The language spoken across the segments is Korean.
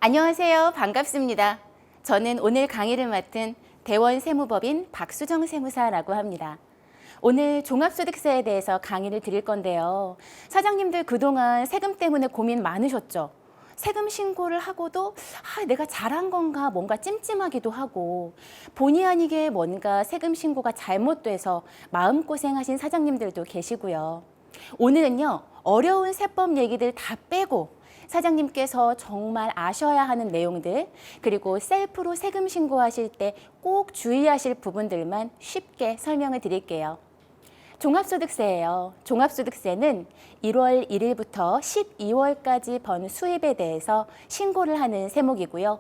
안녕하세요. 반갑습니다. 저는 오늘 강의를 맡은 대원세무법인 박수정 세무사라고 합니다. 오늘 종합소득세에 대해서 강의를 드릴 건데요. 사장님들 그동안 세금 때문에 고민 많으셨죠? 세금 신고를 하고도 내가 잘한 건가 뭔가 찜찜하기도 하고 본의 아니게 뭔가 세금 신고가 잘못돼서 마음고생하신 사장님들도 계시고요. 오늘은요, 어려운 세법 얘기들 다 빼고 사장님께서 정말 아셔야 하는 내용들, 그리고 셀프로 세금 신고하실 때 꼭 주의하실 부분들만 쉽게 설명을 드릴게요. 종합소득세예요. 종합소득세는 1월 1일부터 12월까지 번 수입에 대해서 신고를 하는 세목이고요.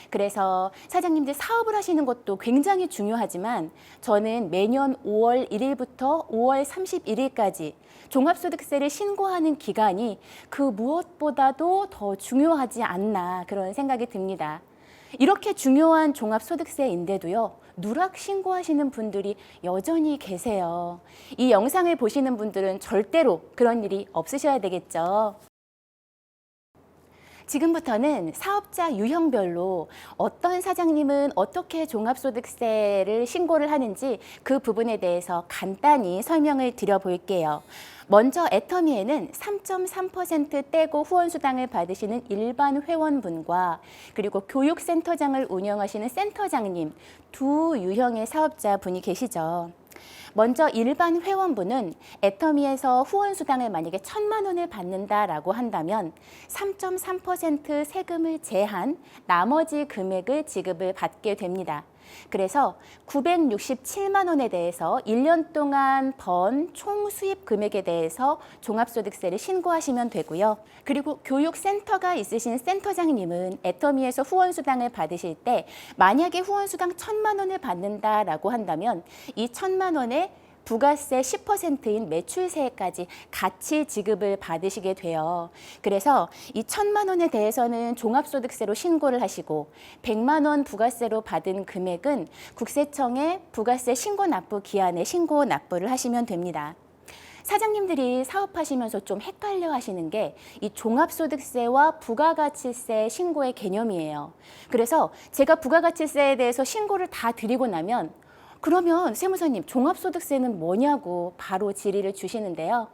그래서 사장님들 사업을 하시는 것도 굉장히 중요하지만 저는 매년 5월 1일부터 5월 31일까지 종합소득세를 신고하는 기간이 그 무엇보다도 더 중요하지 않나 그런 생각이 듭니다. 이렇게 중요한 종합소득세인데도요, 누락 신고하시는 분들이 여전히 계세요. 이 영상을 보시는 분들은 절대로 그런 일이 없으셔야 되겠죠. 지금부터는 사업자 유형별로 어떤 사장님은 어떻게 종합소득세를 신고를 하는지 그 부분에 대해서 간단히 설명을 드려볼게요. 먼저 애터미에는 3.3% 떼고 후원수당을 받으시는 일반 회원분과 그리고 교육센터장을 운영하시는 센터장님 두 유형의 사업자분이 계시죠. 먼저 일반 회원분은 애터미에서 후원수당을 만약에 1,000만 원을 받는다라고 한다면 3.3% 세금을 제한 나머지 금액을 지급을 받게 됩니다. 그래서 967만 원에 대해서 1년 동안 번 총 수입 금액에 대해서 종합소득세를 신고하시면 되고요. 그리고 교육센터가 있으신 센터장님은 애터미에서 후원수당을 받으실 때 만약에 후원수당 1,000만 원을 받는다라고 한다면 이 1,000만 원에 부가세 10%인 매출세까지 같이 지급을 받으시게 돼요. 그래서 이 1,000만 원에 대해서는 종합소득세로 신고를 하시고 100만 원 부가세로 받은 금액은 국세청에 부가세 신고 납부 기한에 신고 납부를 하시면 됩니다. 사장님들이 사업하시면서 좀 헷갈려 하시는 게 이 종합소득세와 부가가치세 신고의 개념이에요. 그래서 제가 부가가치세에 대해서 신고를 다 드리고 나면 그러면 세무사님 종합소득세는 뭐냐고 바로 질의를 주시는데요.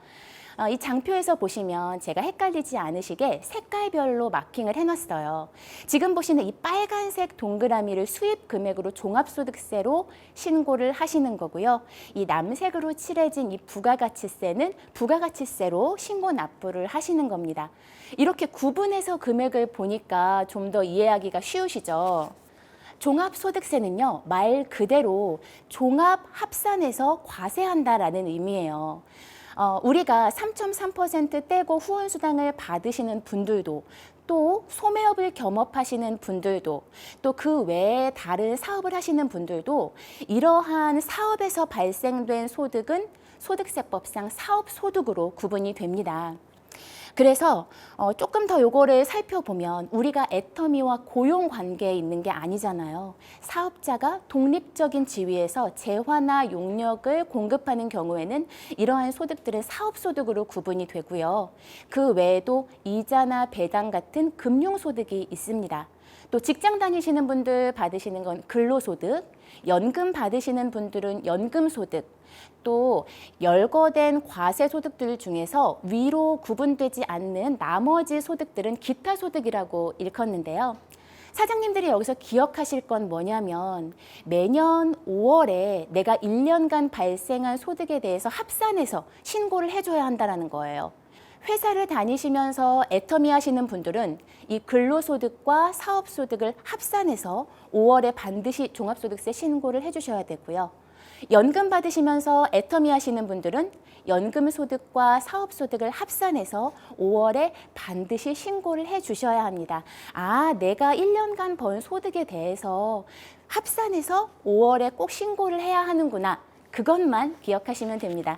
이 장표에서 보시면 제가 헷갈리지 않으시게 색깔별로 마킹을 해놨어요. 지금 보시는 이 빨간색 동그라미를 수입 금액으로 종합소득세로 신고를 하시는 거고요. 이 남색으로 칠해진 이 부가가치세는 부가가치세로 신고 납부를 하시는 겁니다. 이렇게 구분해서 금액을 보니까 좀 더 이해하기가 쉬우시죠? 종합소득세는요, 말 그대로 종합 합산해서 과세한다라는 의미예요. 우리가 3.3% 떼고 후원수당을 받으시는 분들도 또 소매업을 겸업하시는 분들도 또 그 외에 다른 사업을 하시는 분들도 이러한 사업에서 발생된 소득은 소득세법상 사업소득으로 구분이 됩니다. 그래서 조금 더 요거를 살펴보면 우리가 애터미와 고용 관계에 있는 게 아니잖아요. 사업자가 독립적인 지위에서 재화나 용역을 공급하는 경우에는 이러한 소득들은 사업소득으로 구분이 되고요. 그 외에도 이자나 배당 같은 금융소득이 있습니다. 또 직장 다니시는 분들 받으시는 건 근로소득, 연금 받으시는 분들은 연금소득, 또 열거된 과세소득들 중에서 위로 구분되지 않는 나머지 소득들은 기타소득이라고 일컫는데요. 사장님들이 여기서 기억하실 건 뭐냐면 매년 5월에 내가 1년간 발생한 소득에 대해서 합산해서 신고를 해줘야 한다는 거예요. 회사를 다니시면서 애터미 하시는 분들은 이 근로소득과 사업소득을 합산해서 5월에 반드시 종합소득세 신고를 해주셔야 되고요. 연금 받으시면서 애터미 하시는 분들은 연금소득과 사업소득을 합산해서 5월에 반드시 신고를 해주셔야 합니다. 내가 1년간 번 소득에 대해서 합산해서 5월에 꼭 신고를 해야 하는구나. 그것만 기억하시면 됩니다.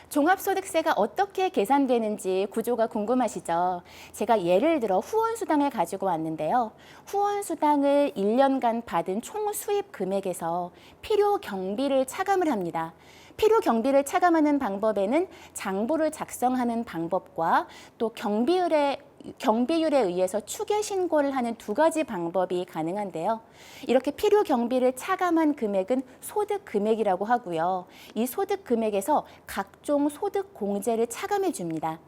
종합소득세가 어떻게 계산되는지 구조가 궁금하시죠? 제가 예를 들어 후원수당을 가지고 왔는데요. 후원수당을 1년간 받은 총 수입 금액에서 필요 경비를 차감을 합니다. 필요 경비를 차감하는 방법에는 장부를 작성하는 방법과 또 경비율의 경비율에 의해서 추계 신고를 하는 두 가지 방법이 가능한데요. 이렇게 필요 경비를 차감한 금액은 소득 금액이라고 하고요. 이 소득 금액에서 각종 소득 공제를 차감해 줍니다.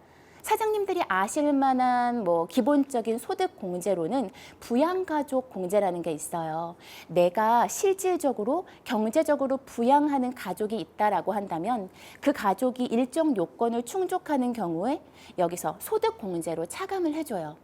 사장님들이 아실 만한 기본적인 소득 공제로는 부양가족 공제라는 게 있어요. 내가 실질적으로 경제적으로 부양하는 가족이 있다라고 한다면 그 가족이 일정 요건을 충족하는 경우에 여기서 소득 공제로 차감을 해줘요.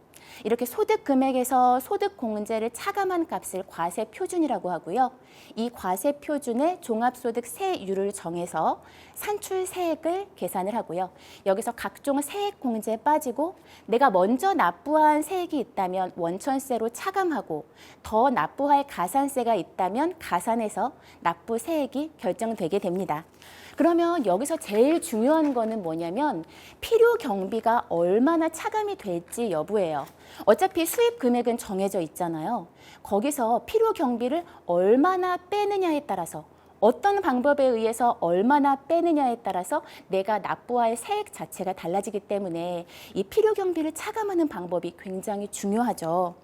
이렇게 소득 금액에서 소득 공제를 차감한 값을 과세 표준이라고 하고요. 이 과세 표준의 종합소득세율을 정해서 산출 세액을 계산을 하고요. 여기서 각종 세액 공제에 빠지고 내가 먼저 납부한 세액이 있다면 원천세로 차감하고 더 납부할 가산세가 있다면 가산해서 납부 세액이 결정되게 됩니다. 그러면 여기서 제일 중요한 거는 뭐냐면 필요 경비가 얼마나 차감이 될지 여부예요. 어차피 수입 금액은 정해져 있잖아요. 거기서 필요 경비를 얼마나 빼느냐에 따라서 어떤 방법에 의해서 얼마나 빼느냐에 따라서 내가 납부할 세액 자체가 달라지기 때문에 이 필요 경비를 차감하는 방법이 굉장히 중요하죠.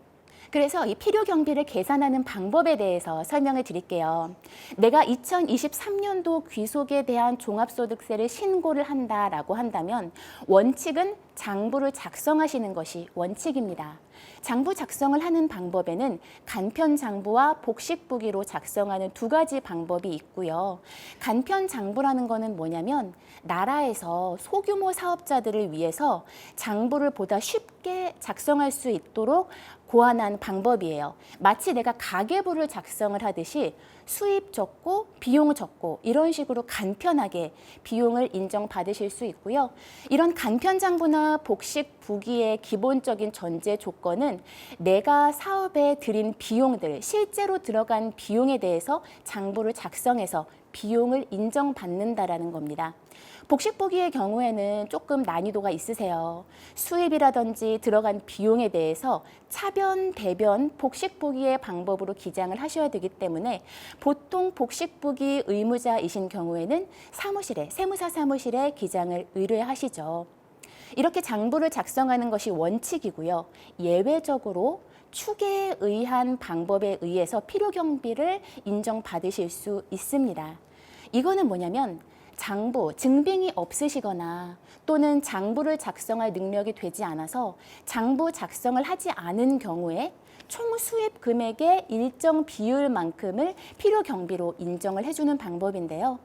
그래서 이 필요 경비를 계산하는 방법에 대해서 설명을 드릴게요. 내가 2023년도 귀속에 대한 종합소득세를 신고를 한다라고 한다면 원칙은 장부를 작성하시는 것이 원칙입니다. 장부 작성을 하는 방법에는 간편장부와 복식부기로 작성하는 두 가지 방법이 있고요. 간편장부라는 거는 뭐냐면 나라에서 소규모 사업자들을 위해서 장부를 보다 쉽게 작성할 수 있도록 고안한 방법이에요. 마치 내가 가계부를 작성을 하듯이 수입 적고 비용 적고 이런 식으로 간편하게 비용을 인정받으실 수 있고요. 이런 간편장부나 복식부기의 기본적인 전제 조건은 내가 사업에 들인 비용들, 실제로 들어간 비용에 대해서 장부를 작성해서 비용을 인정받는다라는 겁니다. 복식부기의 경우에는 조금 난이도가 있으세요. 수입이라든지 들어간 비용에 대해서 차변, 대변, 복식부기의 방법으로 기장을 하셔야 되기 때문에 보통 복식부기 의무자이신 경우에는 사무실에, 세무사 사무실에 기장을 의뢰하시죠. 이렇게 장부를 작성하는 것이 원칙이고요. 예외적으로 추계에 의한 방법에 의해서 필요 경비를 인정받으실 수 있습니다. 이거는 뭐냐면 장부, 증빙이 없으시거나 또는 장부를 작성할 능력이 되지 않아서 장부 작성을 하지 않은 경우에 총 수입 금액의 일정 비율만큼을 필요 경비로 인정을 해주는 방법인데요.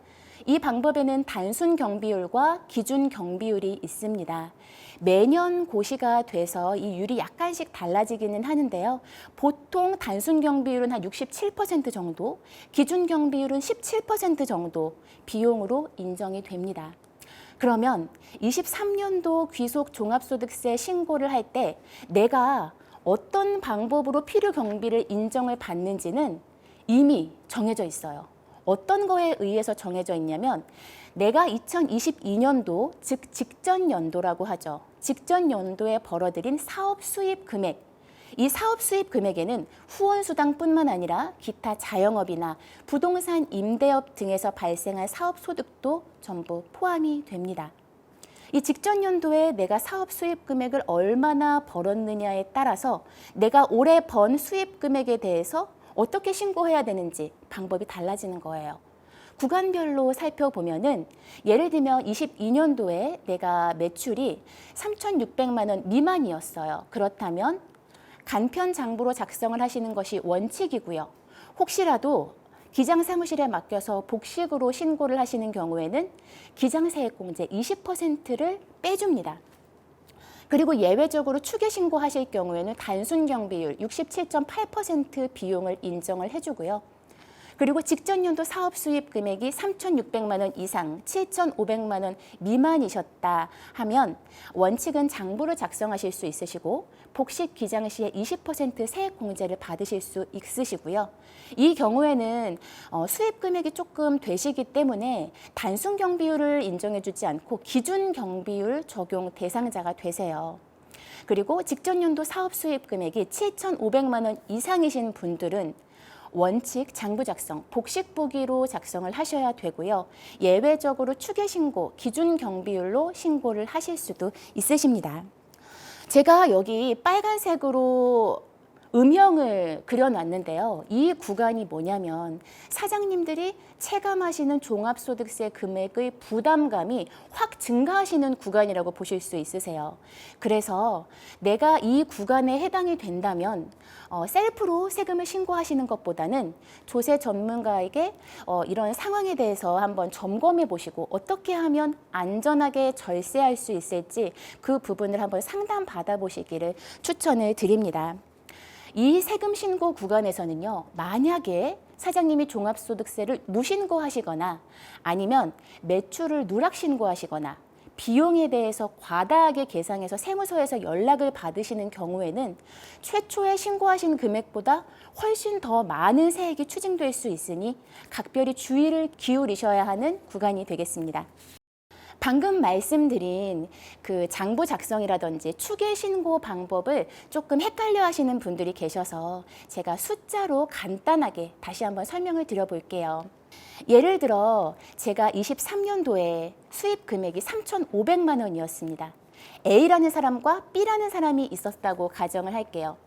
이 방법에는 단순 경비율과 기준 경비율이 있습니다. 매년 고시가 돼서 이 율이 약간씩 달라지기는 하는데요. 보통 단순 경비율은 한 67% 정도, 기준 경비율은 17% 정도 비용으로 인정이 됩니다. 그러면 23년도 귀속 종합소득세 신고를 할 때 내가 어떤 방법으로 필요 경비를 인정을 받는지는 이미 정해져 있어요. 어떤 거에 의해서 정해져 있냐면 내가 2022년도, 즉 직전 연도라고 하죠. 직전 연도에 벌어들인 사업 수입 금액. 이 사업 수입 금액에는 후원수당뿐만 아니라 기타 자영업이나 부동산 임대업 등에서 발생한 사업 소득도 전부 포함이 됩니다. 이 직전 연도에 내가 사업 수입 금액을 얼마나 벌었느냐에 따라서 내가 올해 번 수입 금액에 대해서 어떻게 신고해야 되는지 방법이 달라지는 거예요. 구간별로 살펴보면은 예를 들면 22년도에 내가 매출이 3,600만 원 미만이었어요. 그렇다면 간편 장부로 작성을 하시는 것이 원칙이고요. 혹시라도 기장 사무실에 맡겨서 복식으로 신고를 하시는 경우에는 기장세액공제 20%를 빼줍니다. 그리고 예외적으로 추계 신고하실 경우에는 단순 경비율 67.8% 비용을 인정을 해주고요. 그리고 직전 연도 사업 수입 금액이 3,600만 원 이상, 7,500만 원 미만이셨다 하면 원칙은 장부를 작성하실 수 있으시고 복식 기장 시에 20% 세액 공제를 받으실 수 있으시고요. 이 경우에는 수입 금액이 조금 되시기 때문에 단순 경비율을 인정해 주지 않고 기준 경비율 적용 대상자가 되세요. 그리고 직전 연도 사업 수입 금액이 7,500만 원 이상이신 분들은 원칙 장부 작성, 복식보기로 작성을 하셔야 되고요. 예외적으로 추계 신고, 기준 경비율로 신고를 하실 수도 있으십니다. 제가 여기 빨간색으로 음영을 그려놨는데요. 이 구간이 뭐냐면 사장님들이 체감하시는 종합소득세 금액의 부담감이 확 증가하시는 구간이라고 보실 수 있으세요. 그래서 내가 이 구간에 해당이 된다면 셀프로 세금을 신고하시는 것보다는 조세 전문가에게 이런 상황에 대해서 한번 점검해 보시고 어떻게 하면 안전하게 절세할 수 있을지 그 부분을 한번 상담 받아보시기를 추천을 드립니다. 이 세금 신고 구간에서는요, 만약에 사장님이 종합소득세를 무신고하시거나 아니면 매출을 누락신고하시거나 비용에 대해서 과다하게 계상해서 세무서에서 연락을 받으시는 경우에는 최초에 신고하신 금액보다 훨씬 더 많은 세액이 추징될 수 있으니 각별히 주의를 기울이셔야 하는 구간이 되겠습니다. 방금 말씀드린 그 장부 작성이라든지 추계 신고 방법을 조금 헷갈려 하시는 분들이 계셔서 제가 숫자로 간단하게 다시 한번 설명을 드려볼게요. 예를 들어 제가 23년도에 수입 금액이 3,500만 원이었습니다. A라는 사람과 B라는 사람이 있었다고 가정을 할게요.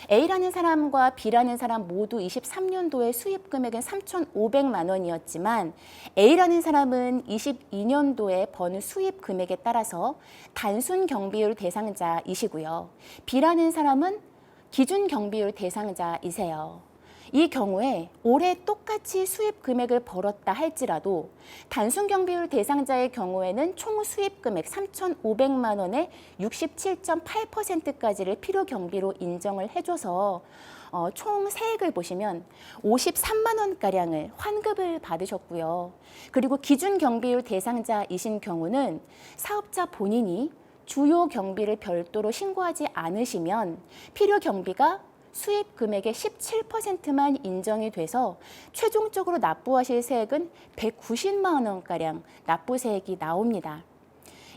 A라는 사람과 B라는 사람 모두 23년도에 수입 금액은 3,500만 원이었지만 A라는 사람은 22년도에 버는 수입 금액에 따라서 단순 경비율 대상자이시고요. B라는 사람은 기준 경비율 대상자이세요. 이 경우에 올해 똑같이 수입 금액을 벌었다 할지라도 단순 경비율 대상자의 경우에는 총 수입 금액 3,500만 원의 67.8%까지를 필요 경비로 인정을 해줘서 총 세액을 보시면 53만 원가량을 환급을 받으셨고요. 그리고 기준 경비율 대상자이신 경우는 사업자 본인이 주요 경비를 별도로 신고하지 않으시면 필요 경비가 수입 금액의 17%만 인정이 돼서 최종적으로 납부하실 세액은 190만 원가량 납부세액이 나옵니다.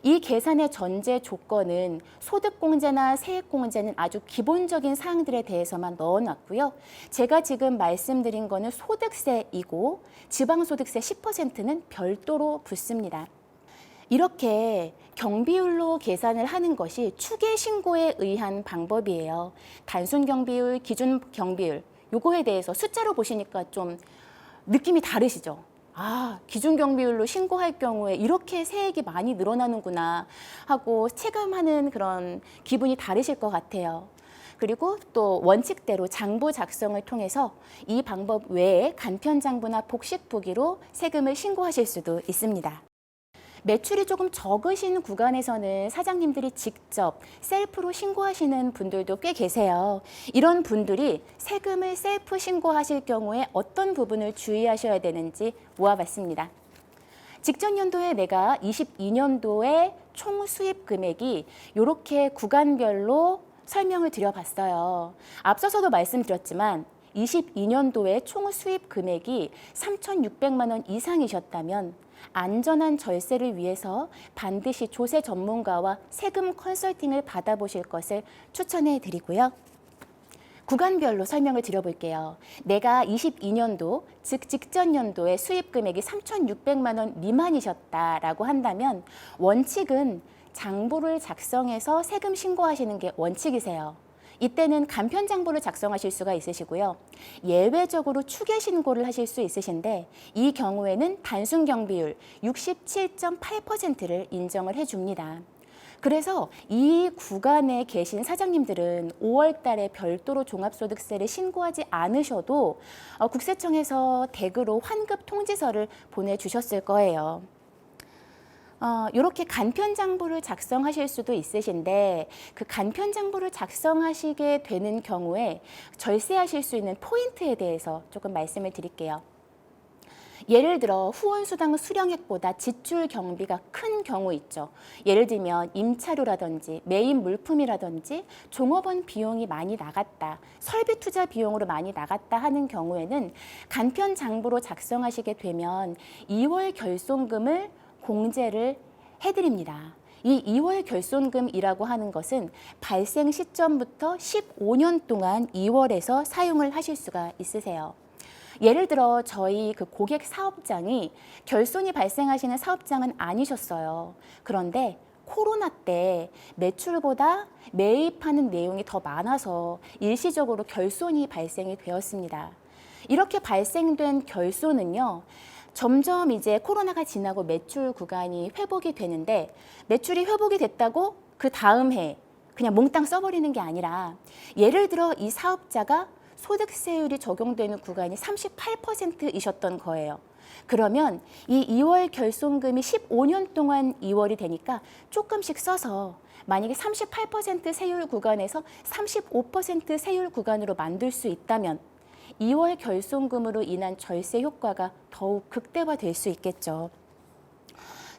이 계산의 전제 조건은 소득공제나 세액공제는 아주 기본적인 사항들에 대해서만 넣어놨고요. 제가 지금 말씀드린 거는 소득세이고 지방소득세 10%는 별도로 붙습니다. 이렇게 경비율로 계산을 하는 것이 추계 신고에 의한 방법이에요. 단순 경비율, 기준 경비율, 요거에 대해서 숫자로 보시니까 좀 느낌이 다르시죠? 아, 기준 경비율로 신고할 경우에 이렇게 세액이 많이 늘어나는구나 하고 체감하는 그런 기분이 다르실 것 같아요. 그리고 또 원칙대로 장부 작성을 통해서 이 방법 외에 간편장부나 복식부기로 세금을 신고하실 수도 있습니다. 매출이 조금 적으신 구간에서는 사장님들이 직접 셀프로 신고하시는 분들도 꽤 계세요. 이런 분들이 세금을 셀프 신고하실 경우에 어떤 부분을 주의하셔야 되는지 모아봤습니다. 직전 연도에 내가 22년도에 총 수입 금액이 이렇게 구간별로 설명을 드려봤어요. 앞서서도 말씀드렸지만 22년도에 총 수입 금액이 3,600만 원 이상이셨다면 안전한 절세를 위해서 반드시 조세 전문가와 세금 컨설팅을 받아보실 것을 추천해 드리고요. 구간별로 설명을 드려볼게요. 내가 22년도, 즉 직전 연도에 수입 금액이 3,600만 원 미만이셨다라고 한다면 원칙은 장부를 작성해서 세금 신고하시는 게 원칙이세요. 이때는 간편장부를 작성하실 수가 있으시고요. 예외적으로 추계 신고를 하실 수 있으신데 이 경우에는 단순 경비율 67.8%를 인정을 해줍니다. 그래서 이 구간에 계신 사장님들은 5월 달에 별도로 종합소득세를 신고하지 않으셔도 국세청에서 댁으로 환급 통지서를 보내주셨을 거예요. 이렇게 간편장부를 작성하실 수도 있으신데 그 간편장부를 작성하시게 되는 경우에 절세하실 수 있는 포인트에 대해서 조금 말씀을 드릴게요. 예를 들어 후원수당 수령액보다 지출 경비가 큰 경우 있죠. 예를 들면 임차료라든지 매입 물품이라든지 종업원 비용이 많이 나갔다, 설비 투자 비용으로 많이 나갔다 하는 경우에는 간편장부로 작성하시게 되면 2월 결손금을 공제를 해드립니다. 이 2월 결손금이라고 하는 것은 발생 시점부터 15년 동안 2월에서 사용을 하실 수가 있으세요. 예를 들어 저희 그 고객 사업장이 결손이 발생하시는 사업장은 아니셨어요. 그런데 코로나 때 매출보다 매입하는 내용이 더 많아서 일시적으로 결손이 발생이 되었습니다. 이렇게 발생된 결손은요, 점점 이제 코로나가 지나고 매출 구간이 회복이 되는데, 매출이 회복이 됐다고 그 다음 해 그냥 몽땅 써버리는 게 아니라, 예를 들어 이 사업자가 소득세율이 적용되는 구간이 38%이셨던 거예요. 그러면 이 2월 결손금이 15년 동안 2월이 되니까 조금씩 써서 만약에 38% 세율 구간에서 35% 세율 구간으로 만들 수 있다면 2월 결손금으로 인한 절세 효과가 더욱 극대화될 수 있겠죠.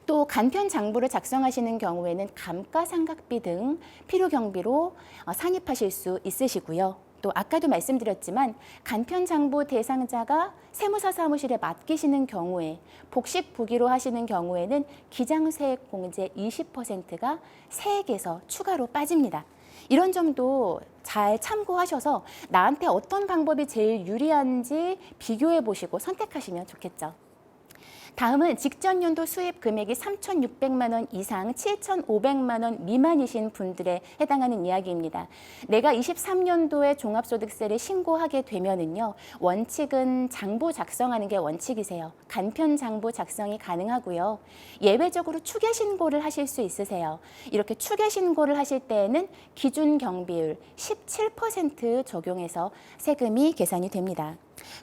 또 간편 장부를 작성하시는 경우에는 감가상각비 등 필요 경비로 산입하실 수 있으시고요. 또 아까도 말씀드렸지만 간편 장부 대상자가 세무사 사무실에 맡기시는 경우에 복식부기로 하시는 경우에는 기장세액 공제 20%가 세액에서 추가로 빠집니다. 이런 점도 잘 참고하셔서 나한테 어떤 방법이 제일 유리한지 비교해 보시고 선택하시면 좋겠죠. 다음은 직전 연도 수입 금액이 3,600만 원 이상 7,500만 원 미만이신 분들에 해당하는 이야기입니다. 내가 23년도에 종합소득세를 신고하게 되면은요, 원칙은 장부 작성하는 게 원칙이세요. 간편 장부 작성이 가능하고요. 예외적으로 추계 신고를 하실 수 있으세요. 이렇게 추계 신고를 하실 때에는 기준 경비율 17% 적용해서 세금이 계산이 됩니다.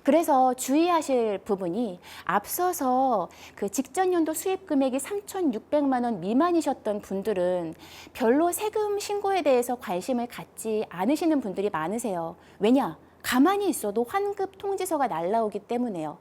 그래서 주의하실 부분이, 앞서서 그 직전 연도 수입 금액이 3,600만 원 미만이셨던 분들은 별로 세금 신고에 대해서 관심을 갖지 않으시는 분들이 많으세요. 왜냐? 가만히 있어도 환급 통지서가 날라오기 때문에요.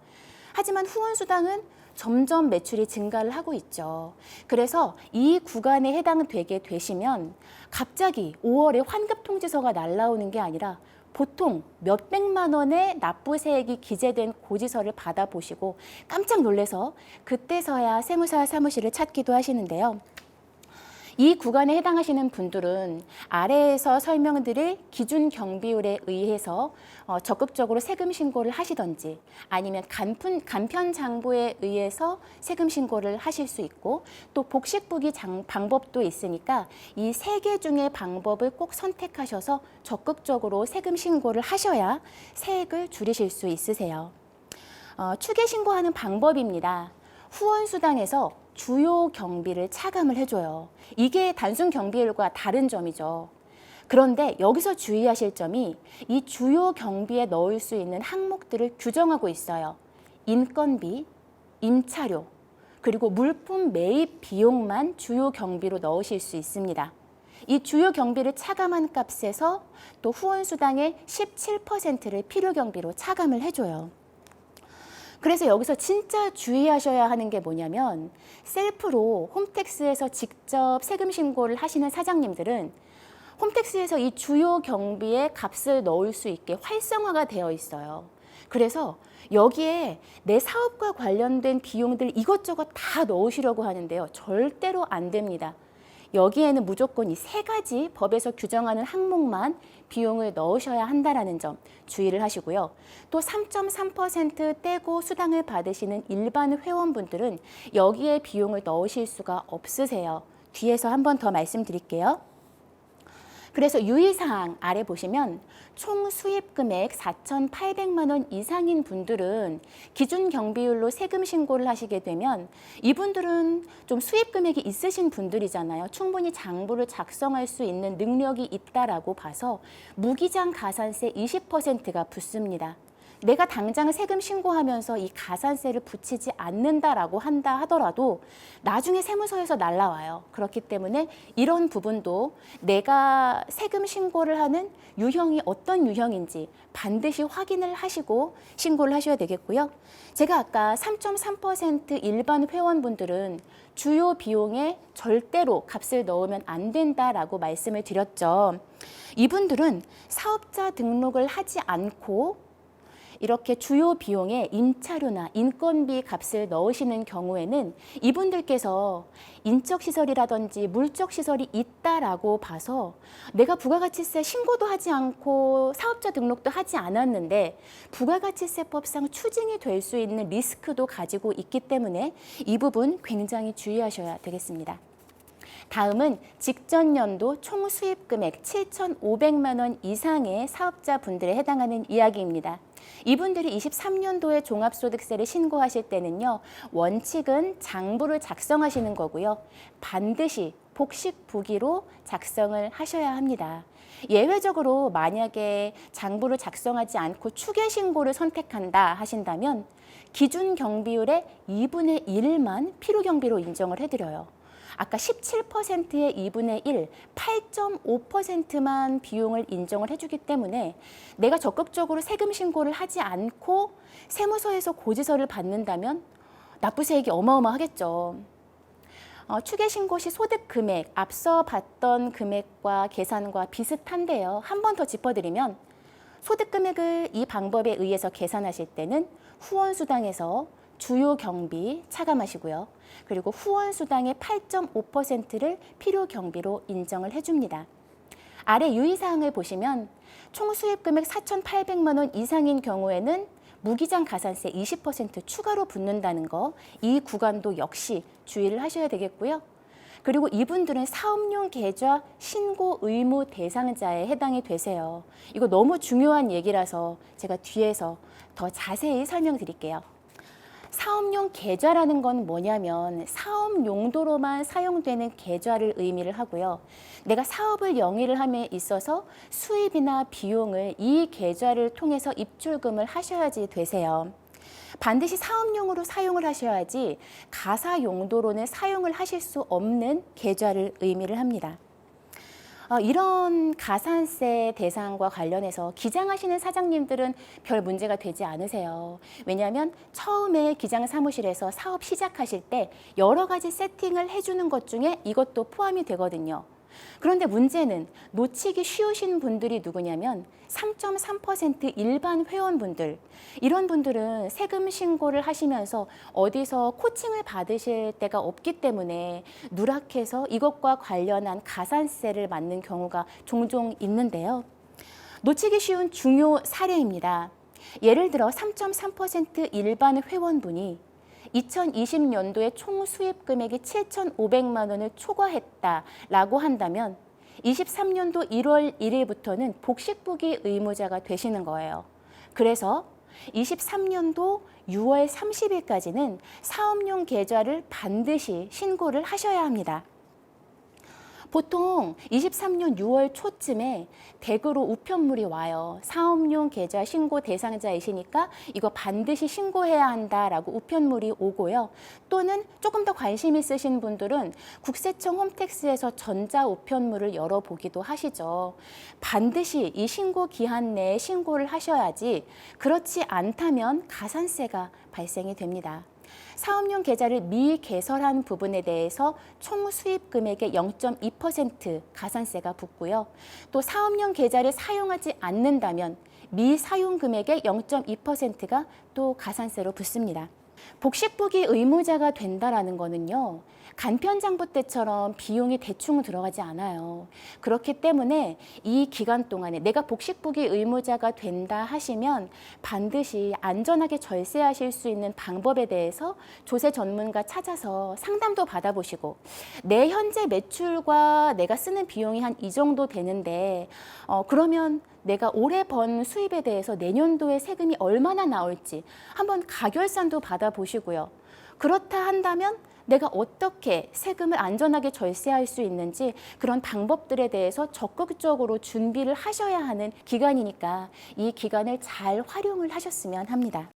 하지만 후원수당은 점점 매출이 증가를 하고 있죠. 그래서 이 구간에 해당되게 되시면 갑자기 5월에 환급 통지서가 날라오는 게 아니라 보통 몇백만 원의 납부세액이 기재된 고지서를 받아보시고 깜짝 놀라서 그때서야 세무사 사무실을 찾기도 하시는데요. 이 구간에 해당하시는 분들은 아래에서 설명드릴 기준 경비율에 의해서 적극적으로 세금 신고를 하시던지, 아니면 간편 장부에 의해서 세금 신고를 하실 수 있고, 또 복식부기 방법도 있으니까 이 세 개 중에 방법을 꼭 선택하셔서 적극적으로 세금 신고를 하셔야 세액을 줄이실 수 있으세요. 추계 신고하는 방법입니다. 후원수당에서 주요 경비를 차감을 해줘요. 이게 단순 경비율과 다른 점이죠. 그런데 여기서 주의하실 점이, 이 주요 경비에 넣을 수 있는 항목들을 규정하고 있어요. 인건비, 임차료, 그리고 물품 매입 비용만 주요 경비로 넣으실 수 있습니다. 이 주요 경비를 차감한 값에서 또 후원수당의 17%를 필요 경비로 차감을 해줘요. 그래서 여기서 진짜 주의하셔야 하는 게 뭐냐면, 셀프로 홈택스에서 직접 세금 신고를 하시는 사장님들은 홈택스에서 이 주요 경비에 값을 넣을 수 있게 활성화가 되어 있어요. 그래서 여기에 내 사업과 관련된 비용들 이것저것 다 넣으시려고 하는데요. 절대로 안 됩니다. 여기에는 무조건 이 세 가지 법에서 규정하는 항목만 비용을 넣으셔야 한다는 점 주의를 하시고요. 또 3.3% 떼고 수당을 받으시는 일반 회원분들은 여기에 비용을 넣으실 수가 없으세요. 뒤에서 한 번 더 말씀드릴게요. 그래서 유의사항 아래 보시면 총 수입 금액 4,800만 원 이상인 분들은 기준 경비율로 세금 신고를 하시게 되면, 이분들은 좀 수입 금액이 있으신 분들이잖아요. 충분히 장부를 작성할 수 있는 능력이 있다라고 봐서 무기장 가산세 20%가 붙습니다. 내가 당장 세금 신고하면서 이 가산세를 붙이지 않는다라고 한다 하더라도 나중에 세무서에서 날라와요. 그렇기 때문에 이런 부분도 내가 세금 신고를 하는 유형이 어떤 유형인지 반드시 확인을 하시고 신고를 하셔야 되겠고요. 제가 아까 3.3% 일반 회원분들은 주요 비용에 절대로 값을 넣으면 안 된다라고 말씀을 드렸죠. 이분들은 사업자 등록을 하지 않고 이렇게 주요 비용에 임차료나 인건비 값을 넣으시는 경우에는 이분들께서 인적시설이라든지 물적시설이 있다라고 봐서 내가 부가가치세 신고도 하지 않고 사업자 등록도 하지 않았는데 부가가치세법상 추징이 될 수 있는 리스크도 가지고 있기 때문에 이 부분 굉장히 주의하셔야 되겠습니다. 다음은 직전 연도 총 수입 금액 7,500만 원 이상의 사업자분들에 해당하는 이야기입니다. 이분들이 23년도에 종합소득세를 신고하실 때는요, 원칙은 장부를 작성하시는 거고요. 반드시 복식부기로 작성을 하셔야 합니다. 예외적으로 만약에 장부를 작성하지 않고 추계 신고를 선택한다 하신다면 기준 경비율의 2분의 1만 필요 경비로 인정을 해드려요. 아까 17%의 2분의 1, 8.5%만 비용을 인정을 해주기 때문에 내가 적극적으로 세금 신고를 하지 않고 세무서에서 고지서를 받는다면 납부세액이 어마어마하겠죠. 추계 신고 시 소득 금액, 앞서 봤던 금액과 계산과 비슷한데요. 한 번 더 짚어드리면 소득 금액을 이 방법에 의해서 계산하실 때는 후원수당에서 주요 경비 차감하시고요. 그리고 후원수당의 8.5%를 필요 경비로 인정을 해줍니다. 아래 유의사항을 보시면 총 수입 금액 4,800만 원 이상인 경우에는 무기장 가산세 20% 추가로 붙는다는 거, 이 구간도 역시 주의를 하셔야 되겠고요. 그리고 이분들은 사업용 계좌 신고 의무 대상자에 해당이 되세요. 이거 너무 중요한 얘기라서 제가 뒤에서 더 자세히 설명드릴게요. 사업용 계좌라는 건 뭐냐면 사업 용도로만 사용되는 계좌를 의미를 하고요. 내가 사업을 영위를 함에 있어서 수입이나 비용을 이 계좌를 통해서 입출금을 하셔야지 되세요. 반드시 사업용으로 사용을 하셔야지 가사 용도로는 사용을 하실 수 없는 계좌를 의미를 합니다. 이런 가산세 대상과 관련해서 기장하시는 사장님들은 별 문제가 되지 않으세요. 왜냐하면 처음에 기장 사무실에서 사업 시작하실 때 여러 가지 세팅을 해주는 것 중에 이것도 포함이 되거든요. 그런데 문제는 놓치기 쉬우신 분들이 누구냐면 3.3% 일반 회원분들, 이런 분들은 세금 신고를 하시면서 어디서 코칭을 받으실 때가 없기 때문에 누락해서 이것과 관련한 가산세를 맞는 경우가 종종 있는데요. 놓치기 쉬운 중요 사례입니다. 예를 들어 3.3% 일반 회원분이 2020년도에 총 수입 금액이 7,500만 원을 초과했다라고 한다면 23년도 1월 1일부터는 복식부기 의무자가 되시는 거예요. 그래서 23년도 6월 30일까지는 사업용 계좌를 반드시 신고를 하셔야 합니다. 보통 23년 6월 초쯤에 댁으로 우편물이 와요. 사업용 계좌 신고 대상자이시니까 이거 반드시 신고해야 한다라고 우편물이 오고요. 또는 조금 더 관심 있으신 분들은 국세청 홈택스에서 전자 우편물을 열어보기도 하시죠. 반드시 이 신고 기한 내에 신고를 하셔야지 그렇지 않다면 가산세가 발생이 됩니다. 사업용 계좌를 미개설한 부분에 대해서 총 수입 금액의 0.2% 가산세가 붙고요. 또 사업용 계좌를 사용하지 않는다면 미사용 금액의 0.2%가 또 가산세로 붙습니다. 복식부기 의무자가 된다라는 거는요, 간편장부 때처럼 비용이 대충 들어가지 않아요. 그렇기 때문에 이 기간 동안에 내가 복식부기 의무자가 된다 하시면 반드시 안전하게 절세하실 수 있는 방법에 대해서 조세 전문가 찾아서 상담도 받아보시고, 내 현재 매출과 내가 쓰는 비용이 한 이 정도 되는데 그러면 내가 올해 번 수입에 대해서 내년도에 세금이 얼마나 나올지 한번 가결산도 받아보시고요. 그렇다 한다면 내가 어떻게 세금을 안전하게 절세할 수 있는지 그런 방법들에 대해서 적극적으로 준비를 하셔야 하는 기간이니까 이 기간을 잘 활용을 하셨으면 합니다.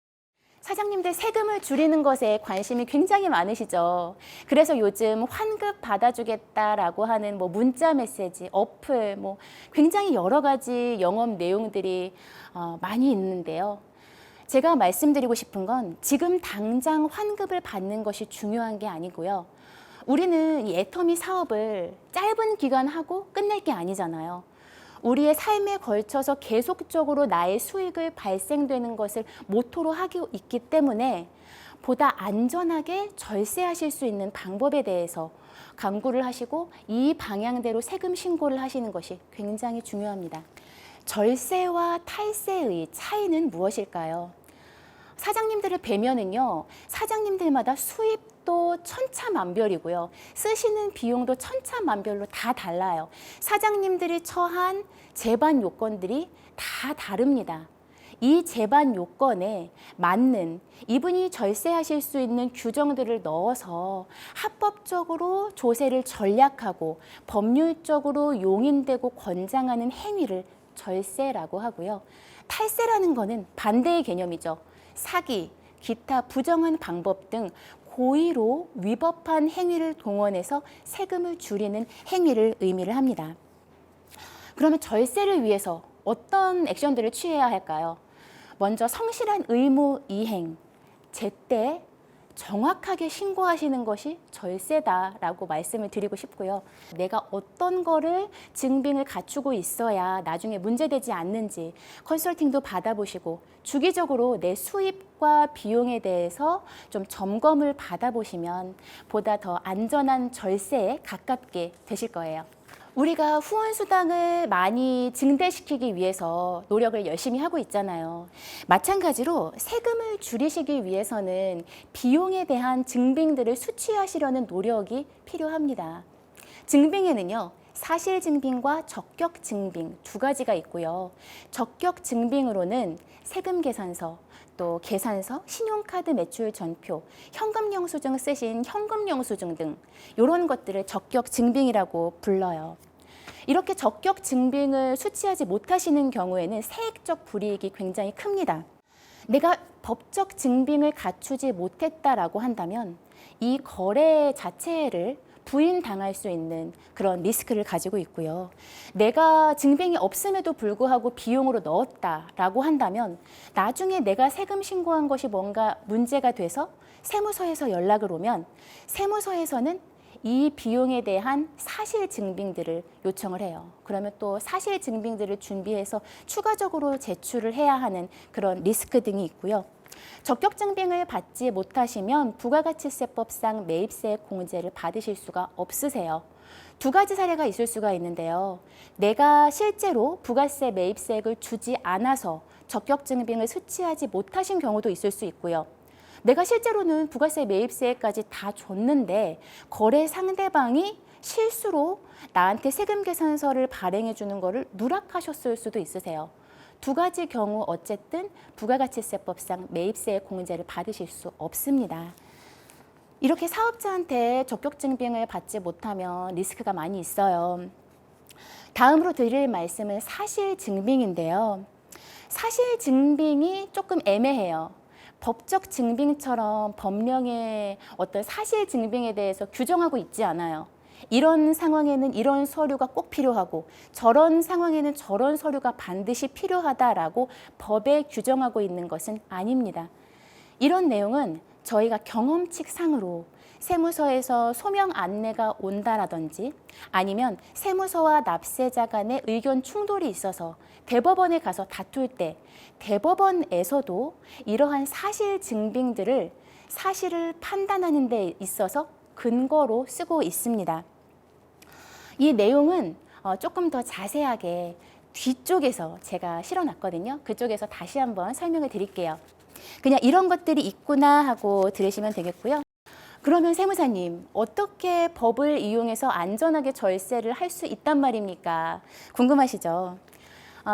사장님들 세금을 줄이는 것에 관심이 굉장히 많으시죠. 그래서 요즘 환급 받아주겠다라고 하는 문자 메시지, 어플, 굉장히 여러 가지 영업 내용들이 많이 있는데요. 제가 말씀드리고 싶은 건 지금 당장 환급을 받는 것이 중요한 게 아니고요. 우리는 이 애터미 사업을 짧은 기간 하고 끝낼 게 아니잖아요. 우리의 삶에 걸쳐서 계속적으로 나의 수익을 발생되는 것을 모토로 하고 있기 때문에 보다 안전하게 절세하실 수 있는 방법에 대해서 강구를 하시고 이 방향대로 세금 신고를 하시는 것이 굉장히 중요합니다. 절세와 탈세의 차이는 무엇일까요? 사장님들을 뵈면은요, 사장님들마다 수입도 천차만별이고요. 쓰시는 비용도 천차만별로 다 달라요. 사장님들이 처한 제반 요건들이 다 다릅니다. 이 제반 요건에 맞는 이분이 절세하실 수 있는 규정들을 넣어서 합법적으로 조세를 전략하고 법률적으로 용인되고 권장하는 행위를 절세라고 하고요. 탈세라는 거는 반대의 개념이죠. 사기, 기타 부정한 방법 등 고의로 위법한 행위를 동원해서 세금을 줄이는 행위를 의미를 합니다. 그러면 절세를 위해서 어떤 액션들을 취해야 할까요? 먼저 성실한 의무 이행, 제때 정확하게 신고하시는 것이 절세다라고 말씀을 드리고 싶고요. 내가 어떤 거를 증빙을 갖추고 있어야 나중에 문제되지 않는지 컨설팅도 받아보시고 주기적으로 내 수입과 비용에 대해서 좀 점검을 받아보시면 보다 더 안전한 절세에 가깝게 되실 거예요. 우리가 후원수당을 많이 증대시키기 위해서 노력을 열심히 하고 있잖아요. 마찬가지로 세금을 줄이시기 위해서는 비용에 대한 증빙들을 수취하시려는 노력이 필요합니다. 증빙에는요, 사실 증빙과 적격 증빙 두 가지가 있고요. 적격 증빙으로는 세금 계산서, 또 계산서, 신용카드 매출 전표, 현금 영수증 쓰신 현금 영수증 등 이런 것들을 적격 증빙이라고 불러요. 이렇게 적격 증빙을 수취하지 못하시는 경우에는 세액적 불이익이 굉장히 큽니다. 내가 법적 증빙을 갖추지 못했다라고 한다면 이 거래 자체를 부인당할 수 있는 그런 리스크를 가지고 있고요. 내가 증빙이 없음에도 불구하고 비용으로 넣었다라고 한다면 나중에 내가 세금 신고한 것이 뭔가 문제가 돼서 세무서에서 연락을 오면 세무서에서는 이 비용에 대한 사실 증빙들을 요청을 해요. 그러면 또 사실 증빙들을 준비해서 추가적으로 제출을 해야 하는 그런 리스크 등이 있고요. 적격 증빙을 받지 못하시면 부가가치세법상 매입세 공제를 받으실 수가 없으세요. 두 가지 사례가 있을 수가 있는데요. 내가 실제로 부가세 매입세액을 주지 않아서 적격 증빙을 수취하지 못하신 경우도 있을 수 있고요. 내가 실제로는 부가세 매입세액까지 다 줬는데 거래 상대방이 실수로 나한테 세금 계산서를 발행해 주는 거를 누락하셨을 수도 있으세요. 두 가지 경우 어쨌든 부가가치세법상 매입세 공제를 받으실 수 없습니다. 이렇게 사업자한테 적격 증빙을 받지 못하면 리스크가 많이 있어요. 다음으로 드릴 말씀은 사실 증빙인데요. 사실 증빙이 조금 애매해요. 법적 증빙처럼 법령의 어떤 사실 증빙에 대해서 규정하고 있지 않아요. 이런 상황에는 이런 서류가 꼭 필요하고 저런 상황에는 저런 서류가 반드시 필요하다라고 법에 규정하고 있는 것은 아닙니다. 이런 내용은 저희가 경험칙상으로 세무서에서 소명 안내가 온다라든지 아니면 세무서와 납세자 간의 의견 충돌이 있어서 대법원에 가서 다툴 때 대법원에서도 이러한 사실 증빙들을 사실을 판단하는 데 있어서 근거로 쓰고 있습니다. 이 내용은 조금 더 자세하게 뒤쪽에서 제가 실어놨거든요. 그쪽에서 다시 한번 설명을 드릴게요. 그냥 이런 것들이 있구나 하고 들으시면 되겠고요. 그러면 세무사님, 어떻게 법을 이용해서 안전하게 절세를 할 수 있단 말입니까? 궁금하시죠?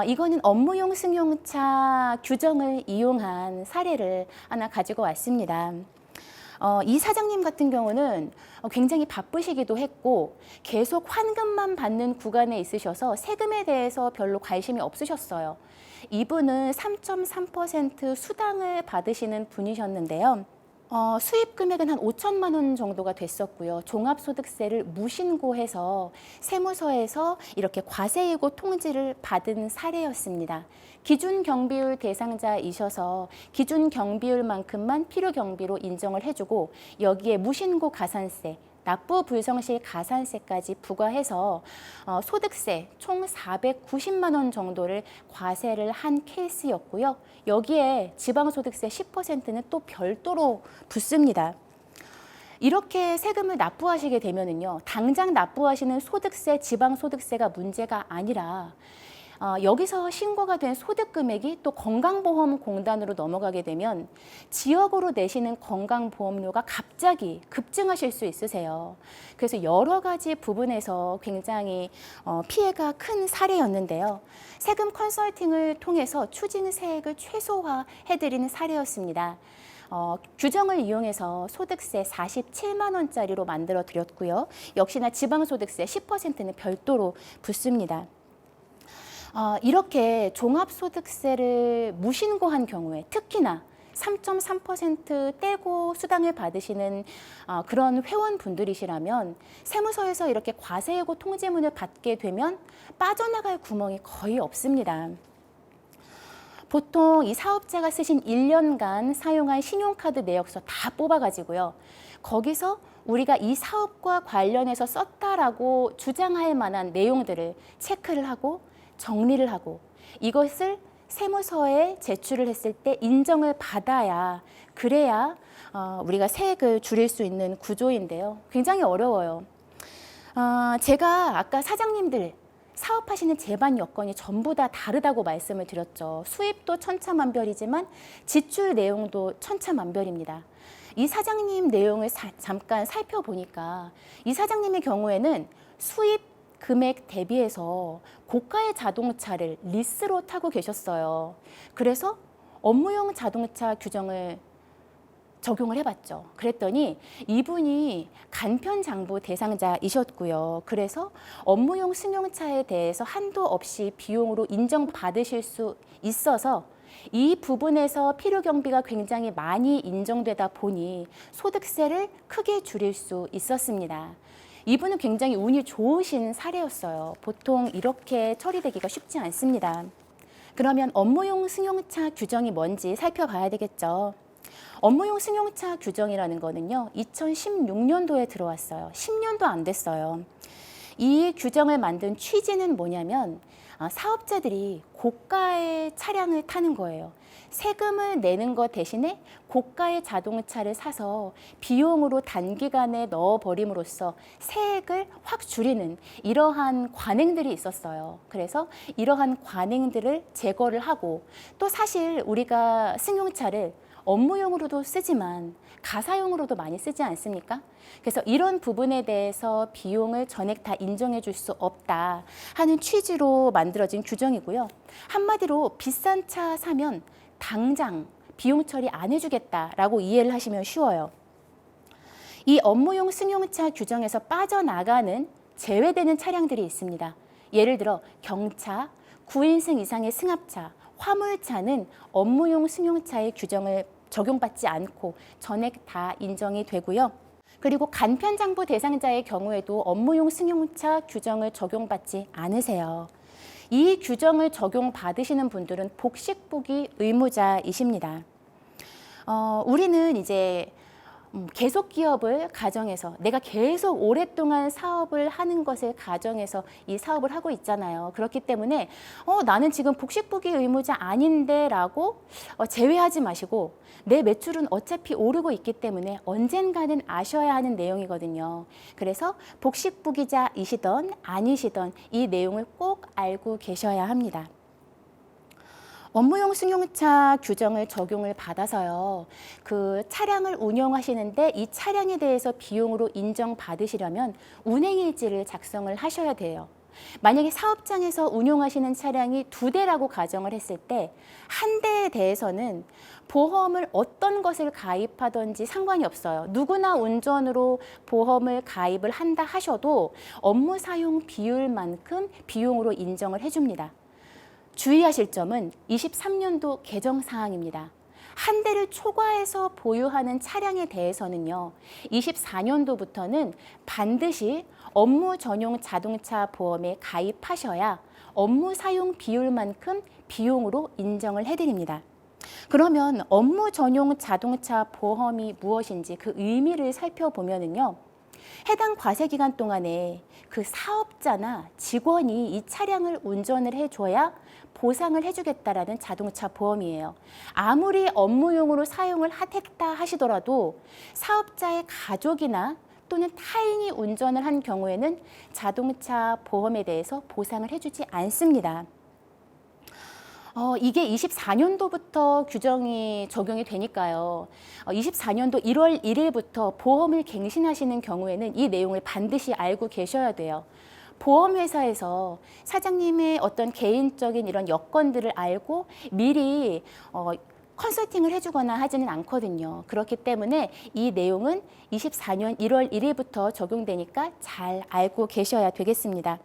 이거는 업무용 승용차 규정을 이용한 사례를 하나 가지고 왔습니다. 이 사장님 같은 경우는 굉장히 바쁘시기도 했고 계속 환급만 받는 구간에 있으셔서 세금에 대해서 별로 관심이 없으셨어요. 이분은 3.3% 수당을 받으시는 분이셨는데요. 수입 금액은 한 5천만 원 정도가 됐었고요. 종합소득세를 무신고해서 세무서에서 이렇게 과세예고 통지를 받은 사례였습니다. 기준 경비율 대상자이셔서 기준 경비율만큼만 필요 경비로 인정을 해주고 여기에 무신고 가산세, 납부 불성실 가산세까지 부과해서 소득세 총 490만 원 정도를 과세를 한 케이스였고요. 여기에 지방소득세 10%는 또 별도로 붙습니다. 이렇게 세금을 납부하시게 되면은요, 당장 납부하시는 소득세, 지방소득세가 문제가 아니라 여기서 신고가 된 소득 금액이 또 건강보험공단으로 넘어가게 되면 지역으로 내시는 건강보험료가 갑자기 급증하실 수 있으세요. 그래서 여러 가지 부분에서 굉장히 피해가 큰 사례였는데요. 세금 컨설팅을 통해서 추징세액을 최소화해드리는 사례였습니다. 규정을 이용해서 소득세 47만 원짜리로 만들어 드렸고요. 역시나 지방소득세 10%는 별도로 붙습니다. 이렇게 종합소득세를 무신고한 경우에 특히나 3.3% 떼고 수당을 받으시는 그런 회원분들이시라면 세무서에서 이렇게 과세예고 통지문을 받게 되면 빠져나갈 구멍이 거의 없습니다. 보통 이 사업자가 쓰신 1년간 사용한 신용카드 내역서 다 뽑아가지고요. 거기서 우리가 이 사업과 관련해서 썼다라고 주장할 만한 내용들을 체크를 하고 정리를 하고 이것을 세무서에 제출을 했을 때 인정을 받아야 그래야 우리가 세액을 줄일 수 있는 구조인데요. 굉장히 어려워요. 제가 아까 사장님들 사업하시는 제반 여건이 전부 다 다르다고 말씀을 드렸죠. 수입도 천차만별이지만 지출 내용도 천차만별입니다. 이 사장님 내용을 잠깐 살펴보니까 이 사장님의 경우에는 수입 금액 대비해서 고가의 자동차를 리스로 타고 계셨어요. 그래서 업무용 자동차 규정을 적용을 해봤죠. 그랬더니 이분이 간편장부 대상자이셨고요. 그래서 업무용 승용차에 대해서 한도 없이 비용으로 인정받으실 수 있어서 이 부분에서 필요경비가 굉장히 많이 인정되다 보니 소득세를 크게 줄일 수 있었습니다. 이분은 굉장히 운이 좋으신 사례였어요. 보통 이렇게 처리되기가 쉽지 않습니다. 그러면 업무용 승용차 규정이 뭔지 살펴봐야 되겠죠. 업무용 승용차 규정이라는 거는요, 2016년도에 들어왔어요. 10년도 안 됐어요. 이 규정을 만든 취지는 뭐냐면 사업자들이 고가의 차량을 타는 거예요. 세금을 내는 것 대신에 고가의 자동차를 사서 비용으로 단기간에 넣어버림으로써 세액을 확 줄이는 이러한 관행들이 있었어요. 그래서 이러한 관행들을 제거를 하고 또 사실 우리가 승용차를 업무용으로도 쓰지만 가사용으로도 많이 쓰지 않습니까? 그래서 이런 부분에 대해서 비용을 전액 다 인정해 줄 수 없다 하는 취지로 만들어진 규정이고요. 한마디로 비싼 차 사면 당장 비용 처리 안 해주겠다라고 이해를 하시면 쉬워요. 이 업무용 승용차 규정에서 빠져나가는 제외되는 차량들이 있습니다. 예를 들어 경차, 9인승 이상의 승합차, 화물차는 업무용 승용차의 규정을 적용받지 않고 전액 다 인정이 되고요. 그리고 간편장부 대상자의 경우에도 업무용 승용차 규정을 적용받지 않으세요. 이 규정을 적용받으시는 분들은 복식부기 의무자이십니다. 우리는 이제 계속 기업을 가정해서 내가 계속 오랫동안 사업을 하는 것을 가정해서 이 사업을 하고 있잖아요. 그렇기 때문에 나는 지금 복식부기 의무자 아닌데 라고 제외하지 마시고 내 매출은 어차피 오르고 있기 때문에 언젠가는 아셔야 하는 내용이거든요. 그래서 복식부기자이시던 아니시던 이 내용을 꼭 알고 계셔야 합니다. 업무용 승용차 규정을 적용을 받아서요. 그 차량을 운영하시는데 이 차량에 대해서 비용으로 인정받으시려면 운행일지를 작성을 하셔야 돼요. 만약에 사업장에서 운용하시는 차량이 2대라고 가정을 했을 때 한 대에 대해서는 보험을 어떤 것을 가입하든지 상관이 없어요. 누구나 운전으로 보험을 가입을 한다 하셔도 업무 사용 비율만큼 비용으로 인정을 해줍니다. 주의하실 점은 23년도 개정 사항입니다. 한 대를 초과해서 보유하는 차량에 대해서는요, 24년도부터는 반드시 업무 전용 자동차 보험에 가입하셔야 업무 사용 비율만큼 비용으로 인정을 해드립니다. 그러면 업무 전용 자동차 보험이 무엇인지 그 의미를 살펴보면은요, 해당 과세 기간 동안에 그 사업자나 직원이 이 차량을 운전을 해줘야 보상을 해주겠다라는 자동차 보험이에요. 아무리 업무용으로 사용을 했다 하시더라도 사업자의 가족이나 또는 타인이 운전을 한 경우에는 자동차 보험에 대해서 보상을 해주지 않습니다. 이게 24년도부터 규정이 적용이 되니까요. 24년도 1월 1일부터 보험을 갱신하시는 경우에는 이 내용을 반드시 알고 계셔야 돼요. 보험회사에서 사장님의 어떤 개인적인 이런 여건들을 알고 미리 컨설팅을 해주거나 하지는 않거든요. 그렇기 때문에 이 내용은 24년 1월 1일부터 적용되니까 잘 알고 계셔야 되겠습니다.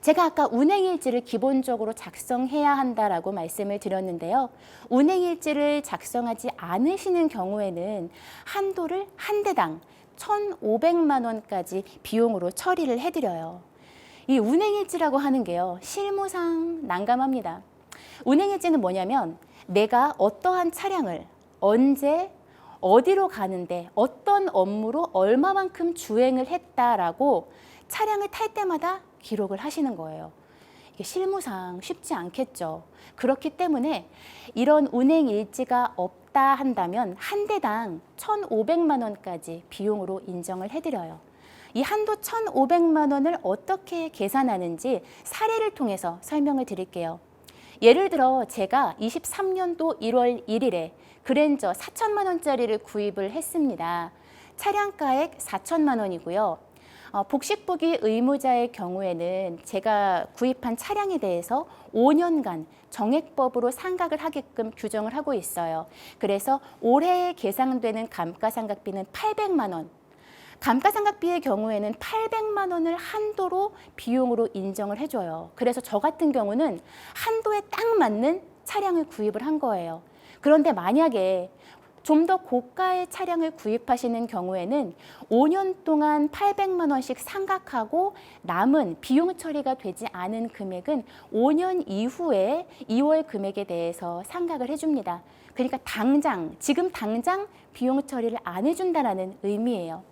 제가 아까 운행일지를 기본적으로 작성해야 한다라고 말씀을 드렸는데요. 운행일지를 작성하지 않으시는 경우에는 한도를 한 대당 1,500만 원까지 비용으로 처리를 해드려요. 이 운행일지라고 하는 게요, 실무상 난감합니다. 운행일지는 뭐냐면 내가 어떠한 차량을 언제 어디로 가는데 어떤 업무로 얼마만큼 주행을 했다라고 차량을 탈 때마다 기록을 하시는 거예요. 이게 실무상 쉽지 않겠죠. 그렇기 때문에 이런 운행 일지가 없다 한다면 한 대당 1,500만 원까지 비용으로 인정을 해드려요. 이 한도 1,500만 원을 어떻게 계산하는지 사례를 통해서 설명을 드릴게요. 예를 들어 제가 23년도 1월 1일에 그랜저 4천만 원짜리를 구입을 했습니다. 차량가액 4천만 원이고요. 복식부기 의무자의 경우에는 제가 구입한 차량에 대해서 5년간 정액법으로 상각을 하게끔 규정을 하고 있어요. 그래서 올해에 계상되는 감가상각비는 800만 원. 감가상각비의 경우에는 800만 원을 한도로 비용으로 인정을 해줘요. 그래서 저 같은 경우는 한도에 딱 맞는 차량을 구입을 한 거예요. 그런데 만약에 좀 더 고가의 차량을 구입하시는 경우에는 5년 동안 800만 원씩 상각하고 남은 비용 처리가 되지 않은 금액은 5년 이후에 2월 금액에 대해서 상각을 해줍니다. 그러니까 지금 당장 비용 처리를 안 해준다는 의미예요.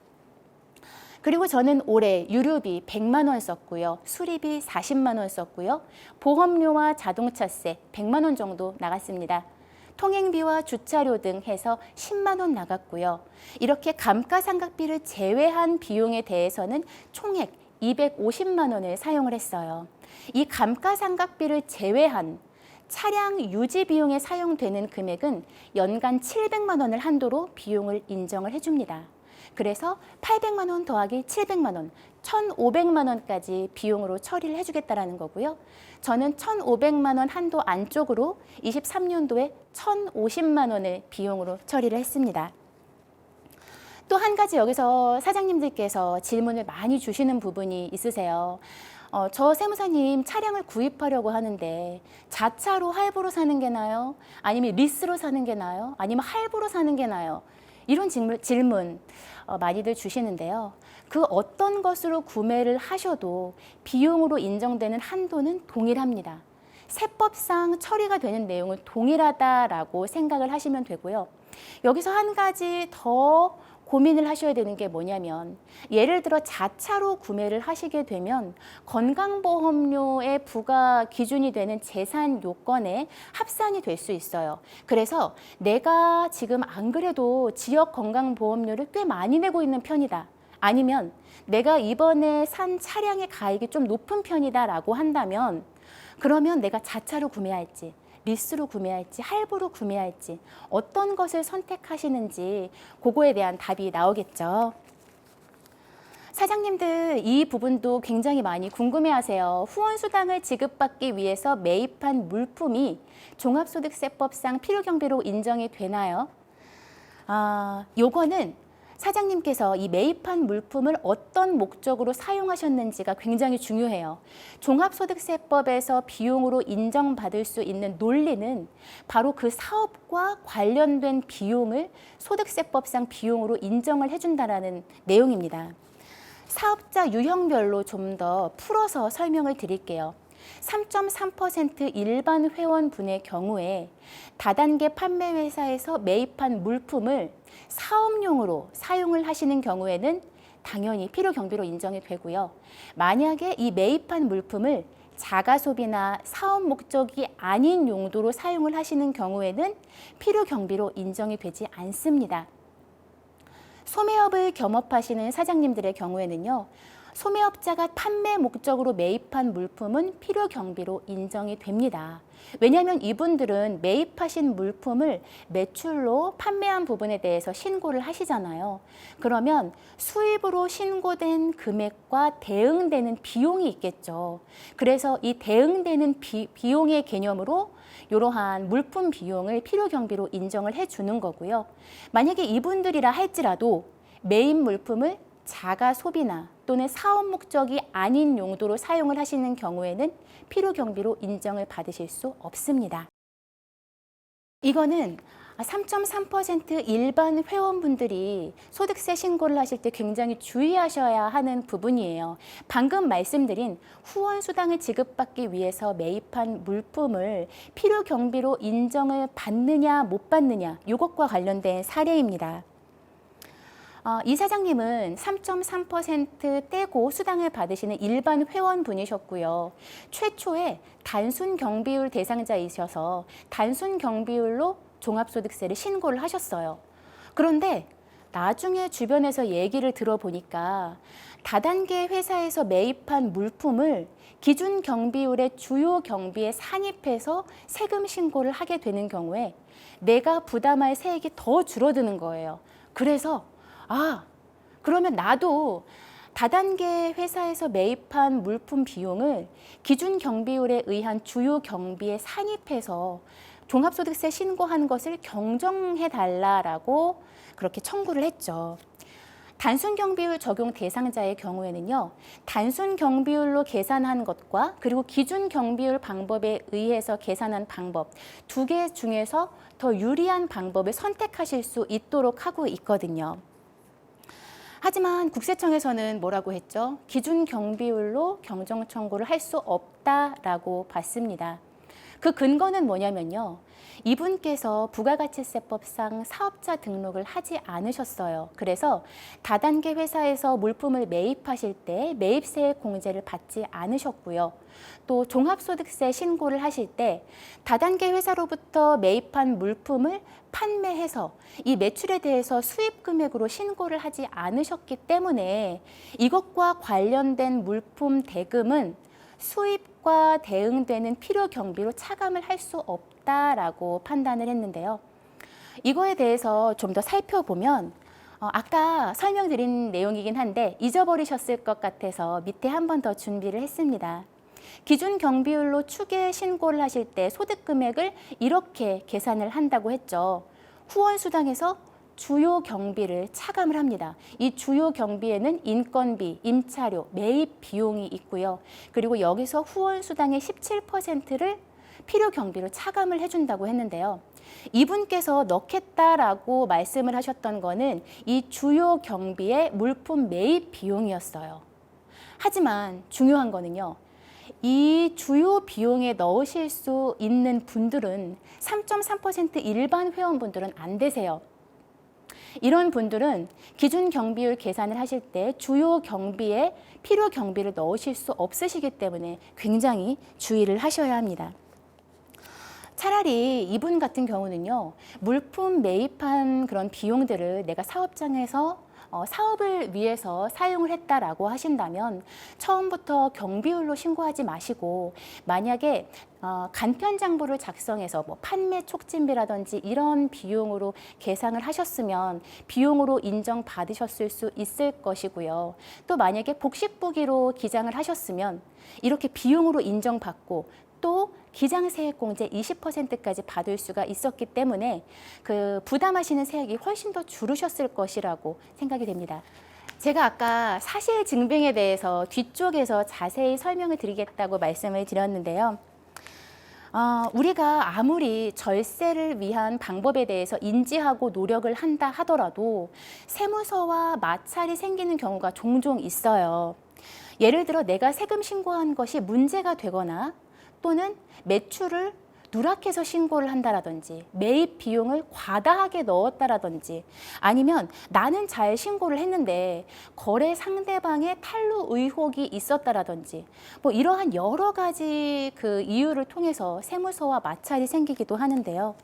그리고 저는 올해 유류비 100만 원 썼고요. 수리비 40만 원 썼고요. 보험료와 자동차세 100만 원 정도 나갔습니다. 통행비와 주차료 등 해서 10만 원 나갔고요. 이렇게 감가상각비를 제외한 비용에 대해서는 총액 250만 원을 사용을 했어요. 이 감가상각비를 제외한 차량 유지 비용에 사용되는 금액은 연간 700만 원을 한도로 비용을 인정을 해줍니다. 그래서 800만 원 더하기 700만 원, 1,500만 원까지 비용으로 처리를 해주겠다는 거고요. 저는 1,500만 원 한도 안쪽으로 23년도에 1,050만 원을 비용으로 처리를 했습니다. 또 한 가지 여기서 사장님들께서 질문을 많이 주시는 부분이 있으세요. 저 세무사님 차량을 구입하려고 하는데 자차로 할부로 사는 게 나아요? 아니면 리스로 사는 게 나아요? 아니면 할부로 사는 게 나아요? 이런 질문 많이들 주시는데요. 그 어떤 것으로 구매를 하셔도 비용으로 인정되는 한도는 동일합니다. 세법상 처리가 되는 내용은 동일하다라고 생각을 하시면 되고요. 여기서 한 가지 더 고민을 하셔야 되는 게 뭐냐면 예를 들어 자차로 구매를 하시게 되면 건강보험료의 부과 기준이 되는 재산 요건에 합산이 될 수 있어요. 그래서 내가 지금 안 그래도 지역 건강보험료를 꽤 많이 내고 있는 편이다. 아니면 내가 이번에 산 차량의 가액이 좀 높은 편이다라고 한다면 그러면 내가 자차로 구매할지 리스로 구매할지 할부로 구매할지 어떤 것을 선택하시는지 그거에 대한 답이 나오겠죠. 사장님들 이 부분도 굉장히 많이 궁금해하세요. 후원수당을 지급받기 위해서 매입한 물품이 종합소득세법상 필요경비로 인정이 되나요? 요거는 사장님께서 이 매입한 물품을 어떤 목적으로 사용하셨는지가 굉장히 중요해요. 종합소득세법에서 비용으로 인정받을 수 있는 논리는 바로 그 사업과 관련된 비용을 소득세법상 비용으로 인정을 해준다는 내용입니다. 사업자 유형별로 좀 더 풀어서 설명을 드릴게요. 3.3% 일반 회원분의 경우에 다단계 판매회사에서 매입한 물품을 사업용으로 사용을 하시는 경우에는 당연히 필요경비로 인정이 되고요. 만약에 이 매입한 물품을 자가소비나 사업 목적이 아닌 용도로 사용을 하시는 경우에는 필요경비로 인정이 되지 않습니다. 소매업을 겸업하시는 사장님들의 경우에는요. 소매업자가 판매 목적으로 매입한 물품은 필요 경비로 인정이 됩니다. 왜냐하면 이분들은 매입하신 물품을 매출로 판매한 부분에 대해서 신고를 하시잖아요. 그러면 수입으로 신고된 금액과 대응되는 비용이 있겠죠. 그래서 이 대응되는 비용의 개념으로 이러한 물품 비용을 필요 경비로 인정을 해주는 거고요. 만약에 이분들이라 할지라도 매입 물품을 자가 소비나 또는 사업 목적이 아닌 용도로 사용을 하시는 경우에는 필요 경비로 인정을 받으실 수 없습니다. 이거는 3.3% 일반 회원분들이 소득세 신고를 하실 때 굉장히 주의하셔야 하는 부분이에요. 방금 말씀드린 후원수당을 지급받기 위해서 매입한 물품을 필요 경비로 인정을 받느냐 못 받느냐 이것과 관련된 사례입니다. 이 사장님은 3.3% 떼고 수당을 받으시는 일반 회원분이셨고요. 최초에 단순 경비율 대상자이셔서 단순 경비율로 종합소득세를 신고를 하셨어요. 그런데 나중에 주변에서 얘기를 들어보니까 다단계 회사에서 매입한 물품을 기준 경비율의 주요 경비에 산입해서 세금 신고를 하게 되는 경우에 내가 부담할 세액이 더 줄어드는 거예요. 그래서 그러면 나도 다단계 회사에서 매입한 물품 비용을 기준 경비율에 의한 주요 경비에 산입해서 종합소득세 신고한 것을 경정해 달라라고 그렇게 청구를 했죠. 단순 경비율 적용 대상자의 경우에는요, 단순 경비율로 계산한 것과 그리고 기준 경비율 방법에 의해서 계산한 방법 두 개 중에서 더 유리한 방법을 선택하실 수 있도록 하고 있거든요. 하지만 국세청에서는 뭐라고 했죠? 기준 경비율로 경정 청구를 할 수 없다라고 봤습니다. 그 근거는 뭐냐면요. 이분께서 부가가치세법상 사업자 등록을 하지 않으셨어요. 그래서 다단계 회사에서 물품을 매입하실 때 매입세 공제를 받지 않으셨고요. 또 종합소득세 신고를 하실 때 다단계 회사로부터 매입한 물품을 판매해서 이 매출에 대해서 수입 금액으로 신고를 하지 않으셨기 때문에 이것과 관련된 물품 대금은 수입과 대응되는 필요 경비로 차감을 할 수 없다라고 판단을 했는데요. 이거에 대해서 좀 더 살펴보면 아까 설명드린 내용이긴 한데 잊어버리셨을 것 같아서 밑에 한 번 더 준비를 했습니다. 기준 경비율로 추계 신고를 하실 때 소득 금액을 이렇게 계산을 한다고 했죠. 후원수당에서 주요 경비를 차감을 합니다. 이 주요 경비에는 인건비, 임차료, 매입 비용이 있고요. 그리고 여기서 후원수당의 17%를 필요 경비로 차감을 해준다고 했는데요. 이분께서 넣겠다라고 말씀을 하셨던 거는 이 주요 경비의 물품 매입 비용이었어요. 하지만 중요한 거는요. 이 주요 비용에 넣으실 수 있는 분들은 3.3% 일반 회원분들은 안 되세요. 이런 분들은 기준 경비율 계산을 하실 때 주요 경비에 필요 경비를 넣으실 수 없으시기 때문에 굉장히 주의를 하셔야 합니다. 차라리 이분 같은 경우는요, 물품 매입한 그런 비용들을 내가 사업장에서 사업을 위해서 사용을 했다라고 하신다면 처음부터 경비율로 신고하지 마시고 만약에 간편장부를 작성해서 뭐 판매 촉진비라든지 이런 비용으로 계상을 하셨으면 비용으로 인정받으셨을 수 있을 것이고요. 또 만약에 복식부기로 기장을 하셨으면 이렇게 비용으로 인정받고 또 기장세액공제 20%까지 받을 수가 있었기 때문에 그 부담하시는 세액이 훨씬 더 줄으셨을 것이라고 생각이 됩니다. 제가 아까 사실 증빙에 대해서 뒤쪽에서 자세히 설명을 드리겠다고 말씀을 드렸는데요. 우리가 아무리 절세를 위한 방법에 대해서 인지하고 노력을 한다 하더라도 세무서와 마찰이 생기는 경우가 종종 있어요. 예를 들어 내가 세금 신고한 것이 문제가 되거나 또는 매출을 누락해서 신고를 한다라든지 매입 비용을 과다하게 넣었다라든지 아니면 나는 잘 신고를 했는데 거래 상대방의 탈루 의혹이 있었다라든지 뭐 이러한 여러 가지 그 이유를 통해서 세무서와 마찰이 생기기도 하는데요.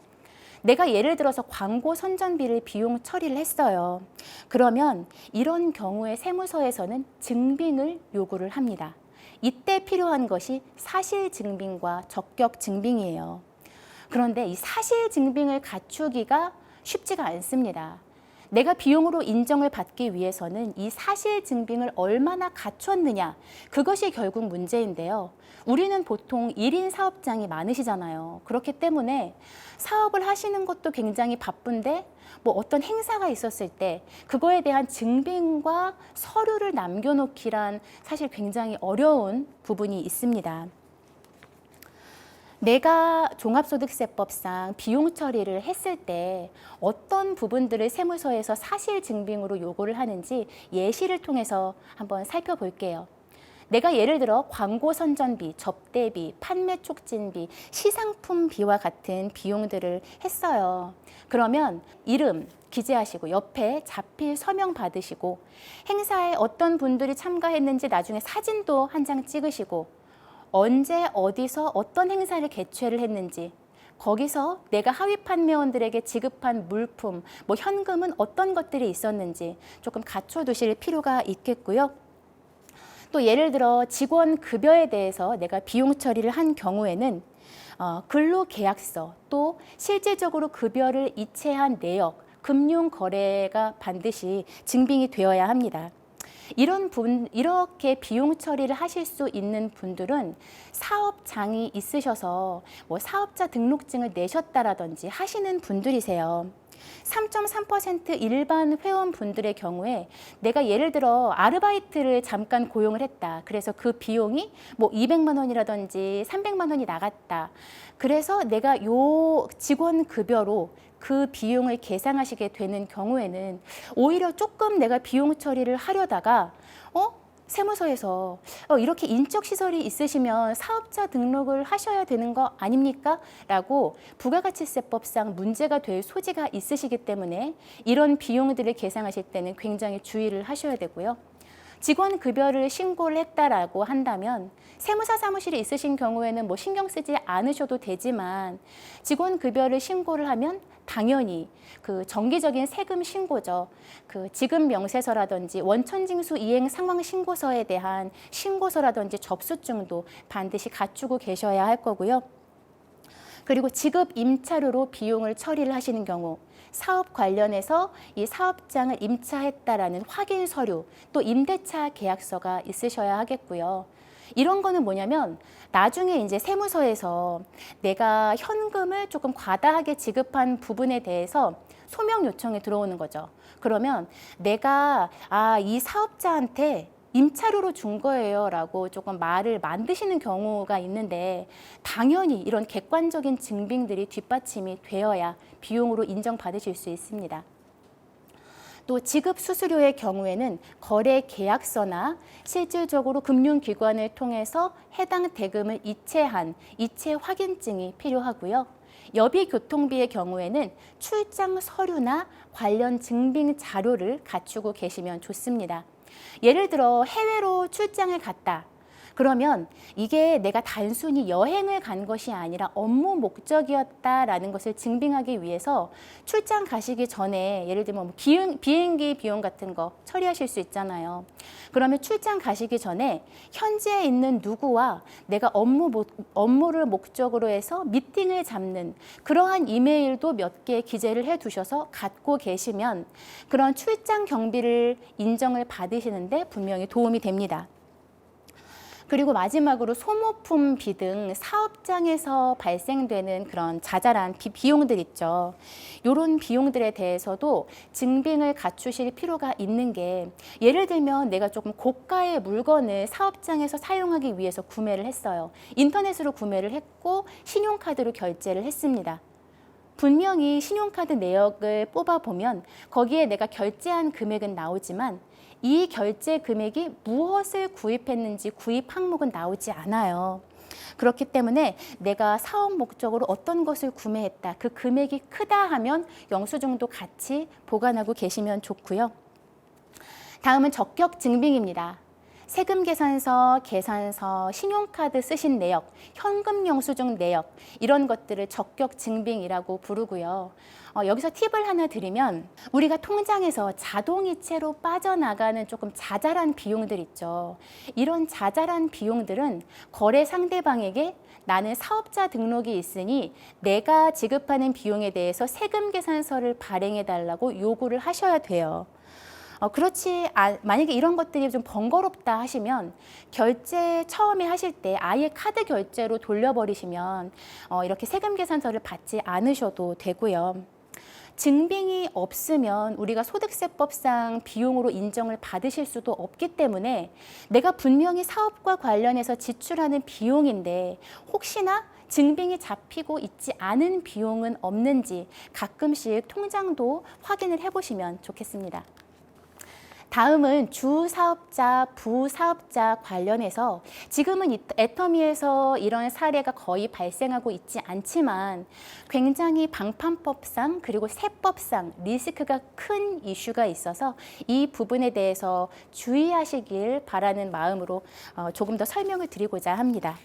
내가 예를 들어서 광고 선전비를 비용 처리를 했어요. 그러면 이런 경우에 세무서에서는 증빙을 요구를 합니다. 이때 필요한 것이 사실 증빙과 적격 증빙이에요. 그런데 이 사실 증빙을 갖추기가 쉽지가 않습니다. 내가 비용으로 인정을 받기 위해서는 이 사실 증빙을 얼마나 갖췄느냐, 그것이 결국 문제인데요. 우리는 보통 1인 사업장이 많으시잖아요. 그렇기 때문에 사업을 하시는 것도 굉장히 바쁜데 뭐 어떤 행사가 있었을 때 그거에 대한 증빙과 서류를 남겨놓기란 사실 굉장히 어려운 부분이 있습니다. 내가 종합소득세법상 비용 처리를 했을 때 어떤 부분들을 세무서에서 사실 증빙으로 요구를 하는지 예시를 통해서 한번 살펴볼게요. 내가 예를 들어 광고 선전비, 접대비, 판매 촉진비, 시상품비와 같은 비용들을 했어요. 그러면 이름 기재하시고 옆에 자필 서명 받으시고 행사에 어떤 분들이 참가했는지 나중에 사진도 한 장 찍으시고 언제 어디서 어떤 행사를 개최를 했는지 거기서 내가 하위 판매원들에게 지급한 물품, 뭐 현금은 어떤 것들이 있었는지 조금 갖춰두실 필요가 있겠고요. 또 예를 들어 직원 급여에 대해서 내가 비용 처리를 한 경우에는 근로계약서 또 실질적으로 급여를 이체한 내역, 금융 거래가 반드시 증빙이 되어야 합니다. 이렇게 비용 처리를 하실 수 있는 분들은 사업장이 있으셔서 뭐 사업자 등록증을 내셨다라든지 하시는 분들이세요. 3.3% 일반 회원분들의 경우에 내가 예를 들어 아르바이트를 잠깐 고용을 했다. 그래서 그 비용이 뭐 200만 원이라든지 300만 원이 나갔다. 그래서 내가 요 직원 급여로 그 비용을 계상하시게 되는 경우에는 오히려 조금 내가 비용 처리를 하려다가 세무서에서 이렇게 인적시설이 있으시면 사업자 등록을 하셔야 되는 거 아닙니까? 라고 부가가치세법상 문제가 될 소지가 있으시기 때문에 이런 비용들을 계상하실 때는 굉장히 주의를 하셔야 되고요. 직원 급여를 신고를 했다라고 한다면 세무사 사무실에 있으신 경우에는 뭐 신경 쓰지 않으셔도 되지만 직원 급여를 신고를 하면 당연히 그 정기적인 세금 신고죠. 그 지급 명세서라든지 원천징수 이행 상황 신고서에 대한 신고서라든지 접수증도 반드시 갖추고 계셔야 할 거고요. 그리고 지급 임차료로 비용을 처리를 하시는 경우 사업 관련해서 이 사업장을 임차했다라는 확인 서류, 또 임대차 계약서가 있으셔야 하겠고요. 이런 거는 뭐냐면 나중에 이제 세무서에서 내가 현금을 조금 과다하게 지급한 부분에 대해서 소명 요청이 들어오는 거죠. 그러면 내가 이 사업자한테 임차료로 준 거예요 라고 조금 말을 만드시는 경우가 있는데 당연히 이런 객관적인 증빙들이 뒷받침이 되어야 비용으로 인정받으실 수 있습니다. 또 지급 수수료의 경우에는 거래 계약서나 실질적으로 금융기관을 통해서 해당 대금을 이체한 이체 확인증이 필요하고요. 여비 교통비의 경우에는 출장 서류나 관련 증빙 자료를 갖추고 계시면 좋습니다. 예를 들어 해외로 출장을 갔다. 그러면 이게 내가 단순히 여행을 간 것이 아니라 업무 목적이었다라는 것을 증빙하기 위해서 출장 가시기 전에 예를 들면 비행기 비용 같은 거 처리하실 수 있잖아요. 그러면 출장 가시기 전에 현지에 있는 누구와 내가 업무를 목적으로 해서 미팅을 잡는 그러한 이메일도 몇 개 기재를 해 두셔서 갖고 계시면 그런 출장 경비를 인정을 받으시는데 분명히 도움이 됩니다. 그리고 마지막으로 소모품비 등 사업장에서 발생되는 그런 자잘한 비용들 있죠. 이런 비용들에 대해서도 증빙을 갖추실 필요가 있는 게 예를 들면 내가 조금 고가의 물건을 사업장에서 사용하기 위해서 구매를 했어요. 인터넷으로 구매를 했고 신용카드로 결제를 했습니다. 분명히 신용카드 내역을 뽑아보면 거기에 내가 결제한 금액은 나오지만 이 결제 금액이 무엇을 구입했는지 구입 항목은 나오지 않아요. 그렇기 때문에 내가 사업 목적으로 어떤 것을 구매했다. 그 금액이 크다 하면 영수증도 같이 보관하고 계시면 좋고요. 다음은 적격 증빙입니다. 세금 계산서, 계산서, 신용카드 쓰신 내역, 현금 영수증 내역 이런 것들을 적격 증빙이라고 부르고요. 여기서 팁을 하나 드리면 우리가 통장에서 자동이체로 빠져나가는 조금 자잘한 비용들 있죠. 이런 자잘한 비용들은 거래 상대방에게 나는 사업자 등록이 있으니 내가 지급하는 비용에 대해서 세금 계산서를 발행해 달라고 요구를 하셔야 돼요. 만약에 이런 것들이 좀 번거롭다 하시면 결제 처음에 하실 때 아예 카드 결제로 돌려버리시면 이렇게 세금 계산서를 받지 않으셔도 되고요. 증빙이 없으면 우리가 소득세법상 비용으로 인정을 받으실 수도 없기 때문에 내가 분명히 사업과 관련해서 지출하는 비용인데 혹시나 증빙이 잡히고 있지 않은 비용은 없는지 가끔씩 통장도 확인을 해보시면 좋겠습니다. 다음은 주사업자, 부사업자 관련해서 지금은 애터미에서 이런 사례가 거의 발생하고 있지 않지만 굉장히 방판법상 그리고 세법상 리스크가 큰 이슈가 있어서 이 부분에 대해서 주의하시길 바라는 마음으로 조금 더 설명을 드리고자 합니다.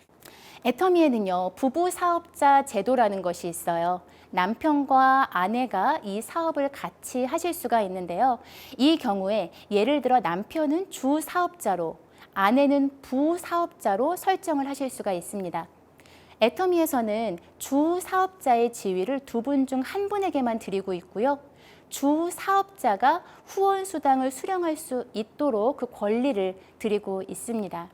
애터미에는요, 부부사업자 제도라는 것이 있어요. 남편과 아내가 이 사업을 같이 하실 수가 있는데요. 이 경우에 예를 들어 남편은 주사업자로, 아내는 부사업자로 설정을 하실 수가 있습니다. 애터미에서는 주사업자의 지위를 두 분 중 한 분에게만 드리고 있고요. 주사업자가 후원수당을 수령할 수 있도록 그 권리를 드리고 있습니다.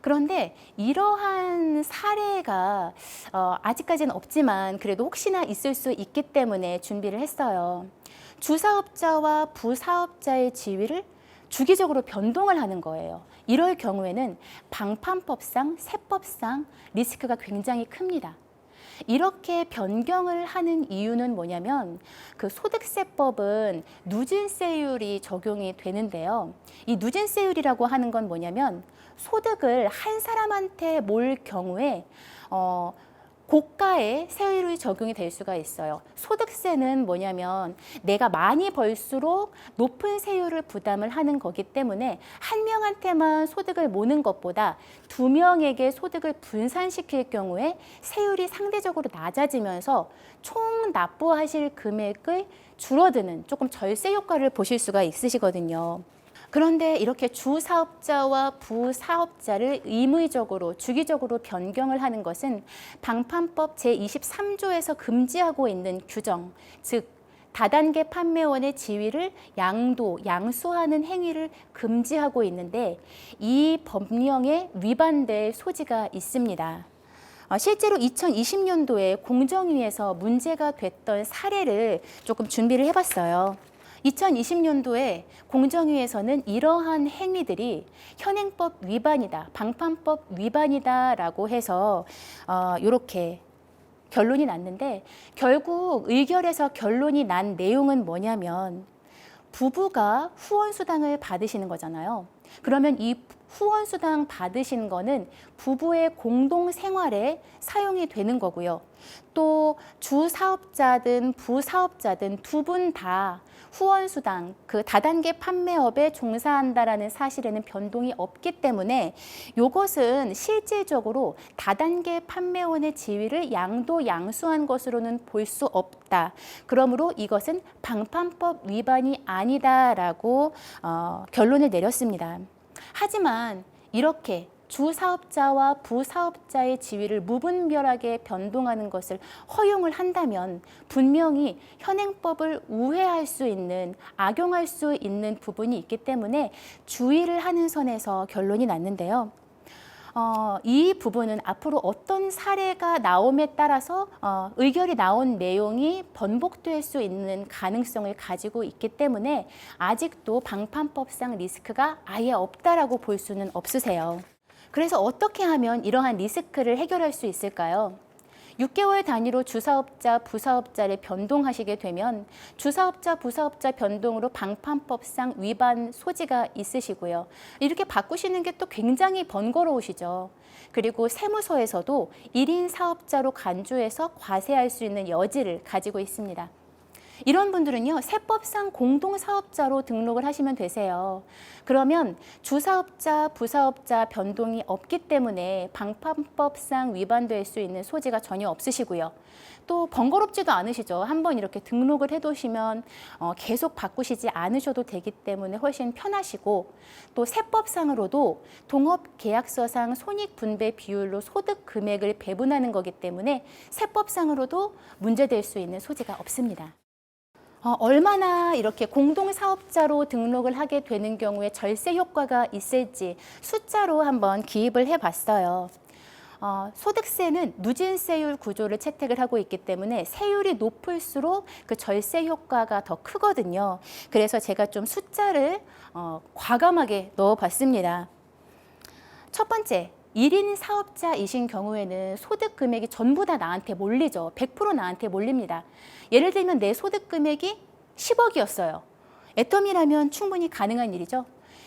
그런데 이러한 사례가 아직까지는 없지만 그래도 혹시나 있을 수 있기 때문에 준비를 했어요. 주사업자와 부사업자의 지위를 주기적으로 변동을 하는 거예요. 이럴 경우에는 방판법상, 세법상 리스크가 굉장히 큽니다. 이렇게 변경을 하는 이유는 뭐냐면 그 소득세법은 누진세율이 적용이 되는데요. 이 누진세율이라고 하는 건 뭐냐면 소득을 한 사람한테 몰 경우에 고가의 세율이 적용이 될 수가 있어요. 소득세는 뭐냐면 내가 많이 벌수록 높은 세율을 부담을 하는 거기 때문에 한 명한테만 소득을 모는 것보다 두 명에게 소득을 분산시킬 경우에 세율이 상대적으로 낮아지면서 총 납부하실 금액을 줄어드는 조금 절세 효과를 보실 수가 있으시거든요. 그런데 이렇게 주사업자와 부사업자를 의무적으로 주기적으로 변경을 하는 것은 방판법 제23조에서 금지하고 있는 규정, 즉 다단계 판매원의 지위를 양수하는 행위를 금지하고 있는데 이 법령에 위반될 소지가 있습니다. 실제로 2020년도에 공정위에서 문제가 됐던 사례를 조금 준비를 해봤어요. 2020년도에 공정위에서는 이러한 행위들이 현행법 위반이다, 방판법 위반이다라고 해서 이렇게 결론이 났는데 결국 의결에서 결론이 난 내용은 뭐냐면 부부가 후원수당을 받으시는 거잖아요. 그러면 이 후원수당 받으신 거는 부부의 공동생활에 사용이 되는 거고요. 또 주사업자든 부사업자든 두 분 다 후원수당, 그 다단계 판매업에 종사한다라는 사실에는 변동이 없기 때문에 이것은 실질적으로 다단계 판매원의 지위를 양수한 것으로는 볼 수 없다. 그러므로 이것은 방판법 위반이 아니다라고 결론을 내렸습니다. 하지만 이렇게 주사업자와 부사업자의 지위를 무분별하게 변동하는 것을 허용을 한다면 분명히 현행법을 우회할 수 있는, 악용할 수 있는 부분이 있기 때문에 주의를 하는 선에서 결론이 났는데요. 이 부분은 앞으로 어떤 사례가 나옴에 따라서 의결이 나온 내용이 번복될 수 있는 가능성을 가지고 있기 때문에 아직도 방판법상 리스크가 아예 없다라고 볼 수는 없으세요. 그래서 어떻게 하면 이러한 리스크를 해결할 수 있을까요? 6개월 단위로 주사업자, 부사업자를 변동하시게 되면 주사업자, 부사업자 변동으로 방판법상 위반 소지가 있으시고요. 이렇게 바꾸시는 게 또 굉장히 번거로우시죠. 그리고 세무서에서도 1인 사업자로 간주해서 과세할 수 있는 여지를 가지고 있습니다. 이런 분들은요, 세법상 공동사업자로 등록을 하시면 되세요. 그러면 주사업자, 부사업자 변동이 없기 때문에 방판법상 위반될 수 있는 소지가 전혀 없으시고요. 또 번거롭지도 않으시죠. 한번 이렇게 등록을 해두시면 계속 바꾸시지 않으셔도 되기 때문에 훨씬 편하시고, 또 세법상으로도 동업계약서상 손익분배 비율로 소득 금액을 배분하는 거기 때문에 세법상으로도 문제될 수 있는 소지가 없습니다. 얼마나 이렇게 공동사업자로 등록을 하게 되는 경우에 절세 효과가 있을지 숫자로 한번 기입을 해봤어요. 소득세는 누진세율 구조를 채택을 하고 있기 때문에 세율이 높을수록 그 절세 효과가 더 크거든요. 그래서 제가 좀 숫자를 과감하게 넣어봤습니다. 첫 번째, 1인 사업자이신 경우에는 소득 금액이 전부 다 나한테 몰리죠. 100% 나한테 몰립니다. 예를 들면 내 소득 금액이 10억이었어요. 애텀이라면 충분히 가능한 일이죠.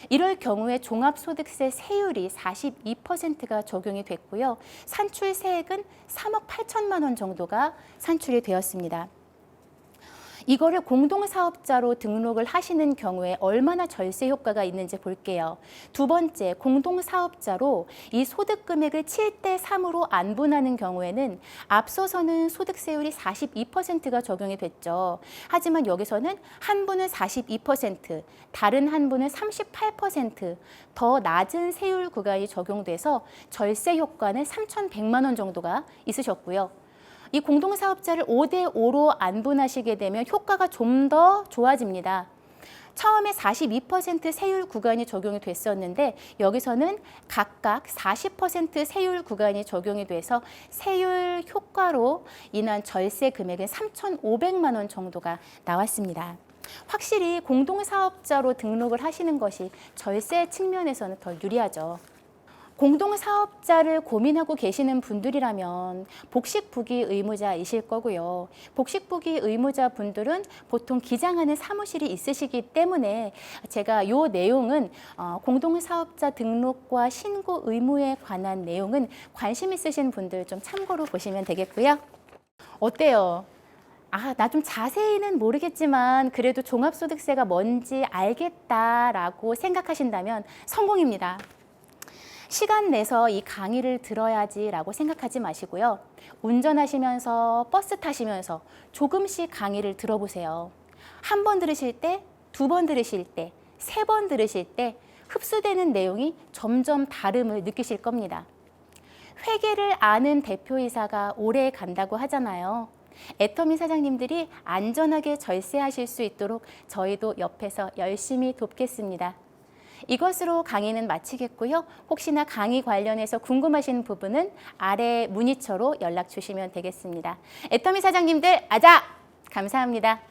이럴 경우에 종합소득세 세율이 42%가 적용이 됐고요. 산출세액은 3억 8천만 원 정도가 산출이 되었습니다. 이거를 공동사업자로 등록을 하시는 경우에 얼마나 절세 효과가 있는지 볼게요. 두 번째, 공동사업자로 이 소득 금액을 7대 3으로 안분하는 경우에는 앞서서는 소득세율이 42%가 적용이 됐죠. 하지만 여기서는 한 분은 42%, 다른 한 분은 38%더 낮은 세율 구간이 적용돼서 절세 효과는 3,100만 원 정도가 있으셨고요. 이 공동사업자를 5대5로 안분하시게 되면 효과가 좀 더 좋아집니다. 처음에 42% 세율 구간이 적용이 됐었는데 여기서는 각각 40% 세율 구간이 적용이 돼서 세율 효과로 인한 절세 금액은 3,500만 원 정도가 나왔습니다. 확실히 공동사업자로 등록을 하시는 것이 절세 측면에서는 더 유리하죠. 공동사업자를 고민하고 계시는 분들이라면 복식부기 의무자이실 거고요. 복식부기 의무자 분들은 보통 기장하는 사무실이 있으시기 때문에 제가 이 내용은 공동사업자 등록과 신고 의무에 관한 내용은 관심 있으신 분들 좀 참고로 보시면 되겠고요. 어때요? 나 좀 자세히는 모르겠지만 그래도 종합소득세가 뭔지 알겠다라고 생각하신다면 성공입니다. 시간 내서 이 강의를 들어야지라고 생각하지 마시고요. 운전하시면서 버스 타시면서 조금씩 강의를 들어보세요. 한 번 들으실 때, 두 번 들으실 때, 세 번 들으실 때 흡수되는 내용이 점점 다름을 느끼실 겁니다. 회계를 아는 대표이사가 오래 간다고 하잖아요. 애터미 사장님들이 안전하게 절세하실 수 있도록 저희도 옆에서 열심히 돕겠습니다. 이것으로 강의는 마치겠고요. 혹시나 강의 관련해서 궁금하신 부분은 아래 문의처로 연락 주시면 되겠습니다. 애터미 사장님들 아자! 감사합니다.